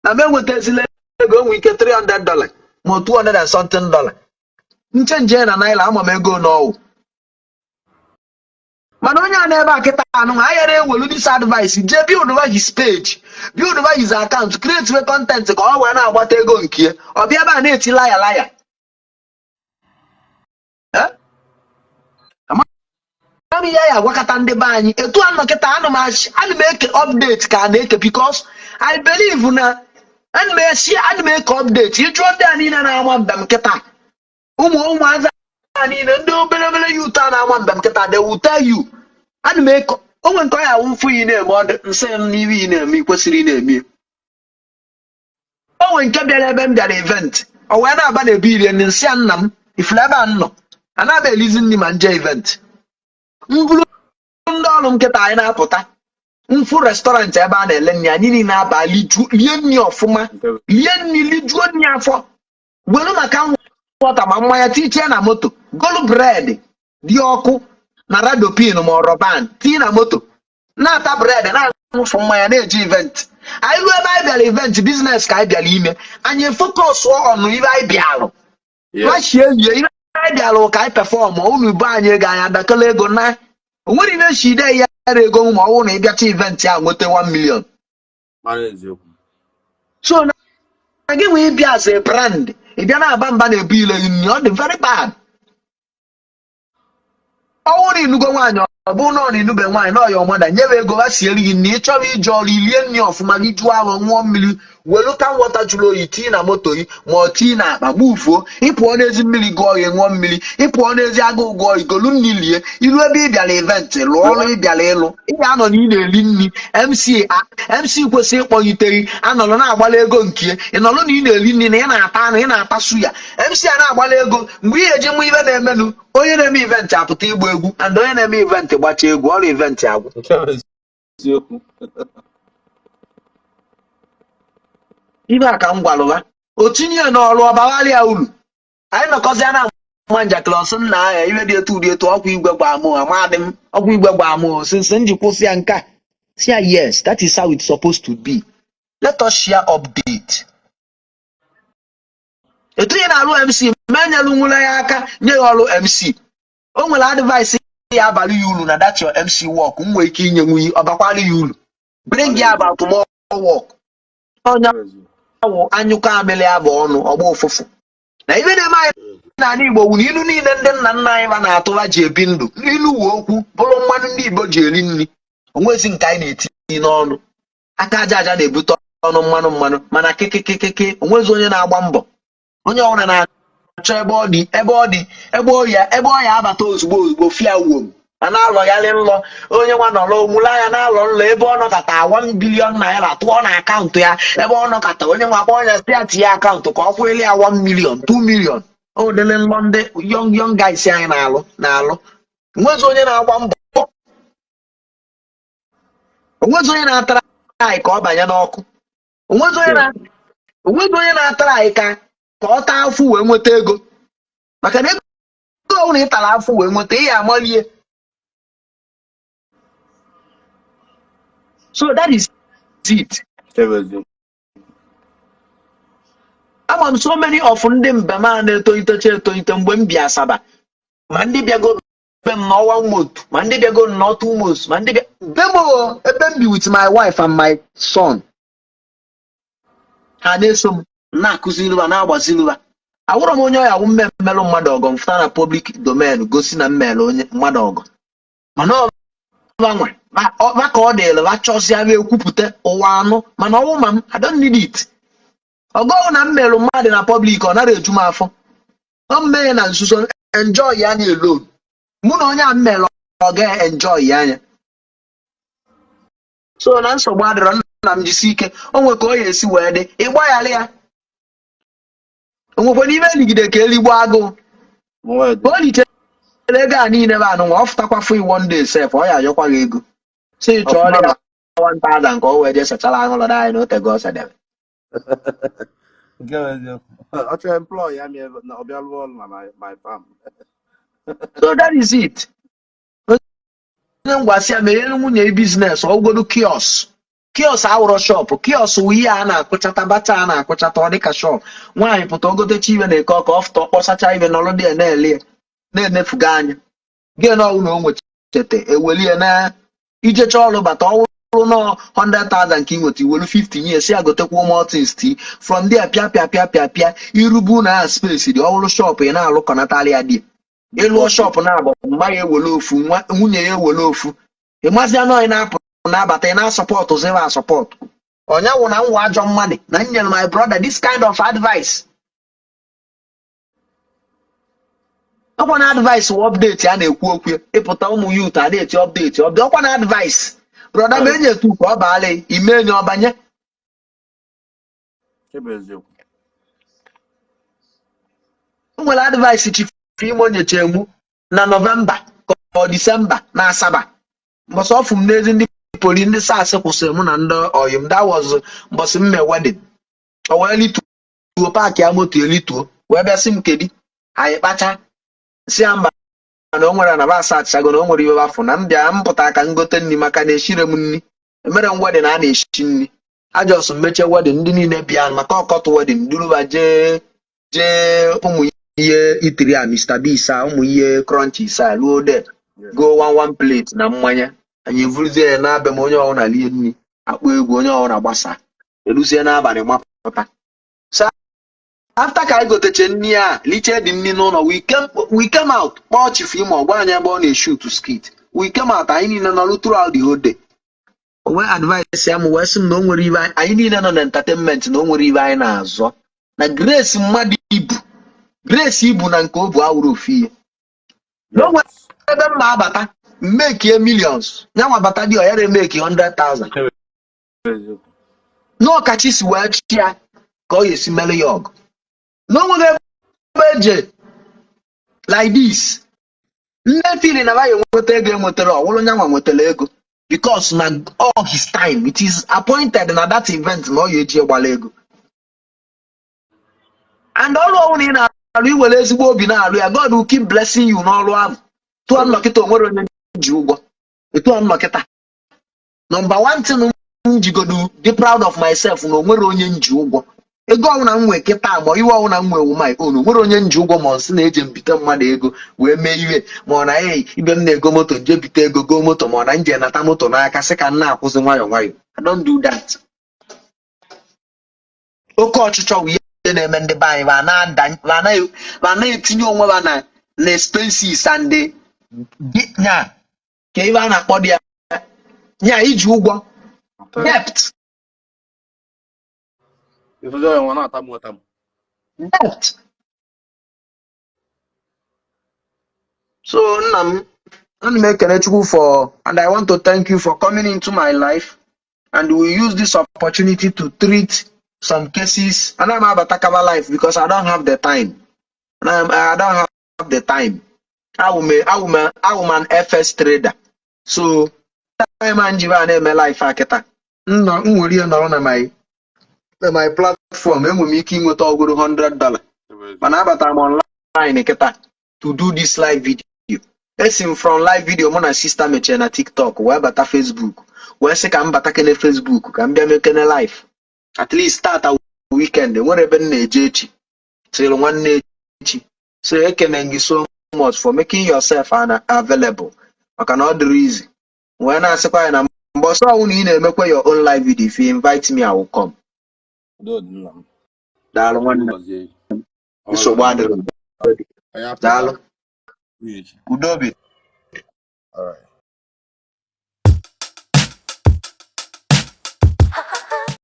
na m enwetazila ego nwe ike $300 ma $200 and something nchenje na naira ama m ego n'ọwụ mana onye a na-ebe a kịta anụ ha yara ewelu this advice je build his page build his account create content ka ọ wee na-agbata ego nke ọ bịa ebe a na-eti laya amamihe ya agwakọta ndị be anyị etu anọ kịta ana m eke update ka a na-eke because I believe na ana m eke update ịjụọ ndị a niile na-ama mbem kịta ụmụazị a niile ndị obere youth a na-ama mbem kịta they will tell you ana m eke onwe nke ọ ya wụfu yi na-eme ọdị nsị m n'ihe ị na-eme kwesịrị ị na-eme onwe nke bịara ebe m bịara event ọ wee na-aba na ebe iri nsị nna m ifuru ebe a nọ ana-aba elizi nri ma nje event mbụrụ ndị ọrụ m kịta anyị na-apụta mfu restọrantị ebe a na-ele nri anyị niile aba lie nri ọfụma lie nri lijuo nri afọ were maka nwata ma mmanya tichie na moto golu bred dị ọkụ na radopin ma ọrọban tii na moto na-ata bred na-aṅụfụ mmanya na-eji event anyị ruo ebe anyị bịara event biznes ka anyị bịara ime anyị fokọs ọnụ ibe anyị bịalụ machie elie ibe anyị bịalụ ka anyị pefọm unu bụ anyị ego anyị adakọla ego na o nwere ihe shide ya ara ego ma ọ bụrụ na ị bịacha event a nweta 1 million so na gị nwee ịbịa as a brand ị bịa na-aba mba na-ebu ile nri ọ dị very bad ọ bụrụ inugo nwaanyị ọ bụ na ọ na-enube nwaanyị na ọya ọmada nyewe ego ha sieri gị na ị chọrọ ije ọrụ ilie nri ọfụma gị jụọ ahụ ṅụọ mmiri welu ka nwọta jụrụ oyi tii na moto gị ma ọ tii na akpa gbufuo ịpụọ n'ezi mmiri gụọ gị ṅụọ mmiri ịpụọ n'ezi agụụ gụọ igolu nri lie iru ebe ị bịara event lụọ ọrụ ị bịara ịlụ ị ga-anọ na ị na-eri nri MC kwesịrị ịkpọghiteghị anọrọ na-agbala ego nke ị nọrọ na ị na-eri nri na ị na-ata anụ ị na-ata suya MC a na-agbala ego mgbe ị ga-eji mụ ibe na-emenụ onye na-eme event apụta igba egwu and onye na-eme event gbacha egwu ọrụ event agwụ ibe a ka m gwalụ ha o tinye n'ọrụ ọbagharịa uru anyị nọkọzịa na manja klos nna ya iwe dị etu ọkwa igwe gwa amụ amadị m ọkwa igwe gwa amụ since nji kwụsị ya nke a si ya yes that is how it's supposed to be. Let us share update. Etu ị na-alụ MC ma enyelu nwere ya aka nye ya ọrụ MC o nwere advice ya abalị ya uru na that your MC work nwere ike inye nwunye ọbakwala ya uru bring ya about more work onye awụ anyụkọ amịlị abụ ọnụ ọgba ụfụfụ na ibe na-eme anyị n'ala Igbo wụ ilu niile ndị nna nna anyị ba na-atụla ji ebi ndụ ilu wu okwu bụrụ mmanụ ndị Igbo ji eri nri onwezi nke anyị na-etinye n'ọnụ aka aja aja na-ebute ọnụ mmanụ mana kịkịkịkị onwezi onye na-agba mbọ onye ọbụla na-achọ ebe ọ ya abata ozugbo fia wom a na-alọgharị nlọ onye nwa nọrọ omule anya na-alọ nlọ ebe ọ nọkọta 1 bilion naira tụọ na akaụntụ ya ebe ọ nọkọta onye nwa akpọ ya site tinye akaụntụ ka ọ kwụrụ ya 1 million 2 million o dele nlọ ndị young guys anyị na-alụ onwezi onye na-agba mbọ onwezi onye na-atara anyị ka ọ banye n'ọkụ onwezi onye na-atara anyị ka ọ taa afụ wee nweta ego maka na ego ọbụla ị tara afụ wee nweta ihe amalie. So that is it. Ama m so many of ndị mbema na-etolite mgbe m bịa Asaba ma ndị bịago be m n'ọnwa month ma ndị bịago not 2 months ma ndị bịa bemo ebe m bi with my wife and my son ha na-eso m na-akụziri ha na-agbaziri ha awụrụ m onye ọya wụ mmelụ mmadụ ọgọ m fụta na public domain gosi na mmelụ onye mmadụ ọgọ mana ọbanwe maka ọ dịrị ha chọsịa ma ekwupụta ụwa anụ mana ọwụ ma m I don't need it ọgọwụ na mmelụ mmadụ na public ọ nara eju m afọ ọ mmeghe na nzuzo enjoy ya anya alone mụ na onye a mmelụ ọ ga-enjoy ya anya so na nsogbu adịrọ nna m jisi ike o nwe ka ọ ya esi wee dị ịgbaghara ya onwekwe n'ime eligide ka eligbo agụụ o litere ego a niile ba anụ nwa ọ fụtakwa fụ 1 day sef ọ ya ajọkwa gị ego si chọọ ya 1000 ka o wee jee sachara aṅụlọ anyị na otego ọ sedebe ọ chọrọ employ ya na ọ bịa lụọ ọrụ na my farm. So that is it. Onye ngwasị ya mere nwunye biznes ọgwụgodu kios awụrọ shop kios wụ ihe a na-akụchata bata a na-akụchata ọ dịka shop nwaanyị pụta ogotecha ibe na-eke ọka ọfụta ọkpọsacha ibe n'ọlụ dị na-ele na-enefuga anya gị na ọwụ na o nwechete ewelie na ijecha ọrụ bata ọwụrụ nọ 100,000 ka ị nweta iwelu 50 years ya gotekwa ụmụọtins ti from there pịa irubu na space dị ọwụrụ shop ị na-alụkọnatali ya dị ịlụọ shop na-abụ mgba ya ewele ofu nwunye ya ewele ofu ịmazi anụ anyị na-apụ na-abata ị na-asọpọtụ zero asọpọtụ onye wụ na nwa ajọ mmadụ na nyere my brother this kind of advice ọkwa na advice wụ update a na-ekwu okwu ịpụta ụmụ youth adeti update ọkwa na advice brother ma enye tu ka ọ baala ime enye ọbanye o nwere advice chief ime onyecha egwu na November ka ọ December na Asaba mbọsị ọfụ m n'ezi ndị poli ndị SARS kwụsịrị mụ na ndị oyim that was mbọsị mme wedding o wee lituo paakị ya moto elituo wee bịa sị m kedi anyị kpacha si ya mba na o nwere na basa achago na o nwere iwe afọ na m bịa mpụta ka ngote nri maka na eshire m nri emere m wedding a na-eshi nri ajọs mmeche wedding ndị niile bịa maka ọkọtụ wedding duruba jee ụmụ ihe itiri a Mr. Bisa ụmụ ihe crunchies a ruo de go one plate na mmanya anyị evuruzie ya na-abịa m onye ọhụrụ lie nri akpọ egwu onye ọhụrụ gbasa eluzie n'abalị mapụta so after ka anyị goteche nri a liche dị nri n'ụlọ we came out kpọọ chief ime ọgwa anyị ebe ọ na-eshoot skit we came out anyị niile nọrụ throughout the whole day o nwee advice ya m wee sị m na o nwere ibe anyị niile nọ na entertainment na o nwere ibe anyị na-azọ na grace mmadụ ibu na nke o bu awụrụ ofu ihe no nwere ebe m na-abata mmeki millions ya nwa bata dị ọ ya na-emeki 100,000 n'ọkachi si wee chia ka ọ ga-esi mere ya ọgụ n'onweghị ebe eje like this nne fili na ya enweta ego enwetara ọwụrụ nya nwa nwetara ego because na all his time it is appointed na that event na ọ ya eji gbara ego and ọrụ ọwụ na ị arụ iwere ezigbo obi na-arụ ya, God will keep blessing you n'ọrụ ahụ. Etu a nnọkịta onwere onye ji ụgwọ. Etu a nnọkịta. Number one thing m jigodu be proud of myself na onwere onye nji ụgwọ. Ego ọbụla m nwe kịta ma iwe ọbụla m nwe my own, onwere onye nji ụgwọ ma ọ sị na-eje mbite mmadụ ego wee mee ihe ma ọ na ibe m na-ego moto nje bite ego go moto ma ọ na nje nata moto n'aka sị ka m na-akwụzi nwayọ nwayọ. I don't do that. Oke ọchịchọ wụ ihe na-eme ndị be anyị ma na-etinye onwe ha na expenses and nya ka ibe a na-akpọ dị ya nya iji ụgwọ debt. Debt. So nna m, ana m ekele Chukwu for, and I want to thank you for coming into my life, and we use this opportunity to treat some cases. And I'm about to cover life because I don't have the time. I don't have the time. I'm an FS trader. So time and my life aketa. No, na my platform. I'm making with all $100. But I'm online to do this live video. Esim from live video mụ na sister mechie na TikTok wee bata Facebook wee sị ka m bata kene Facebook ka m bịa mekene live at least start a weekend nwere ebe m na-eje echi sịrị nwanne echi. So ekene gị so much for making yourself available maka na ọ dịrị easy wee na-asịkwa ya na mgbe ọsọ ọwụ na ị na-emekwa your own live video, if you invite me I will come. Daalụ nwanne, nsogbu adịrị. Daalụ. Udobi. All right.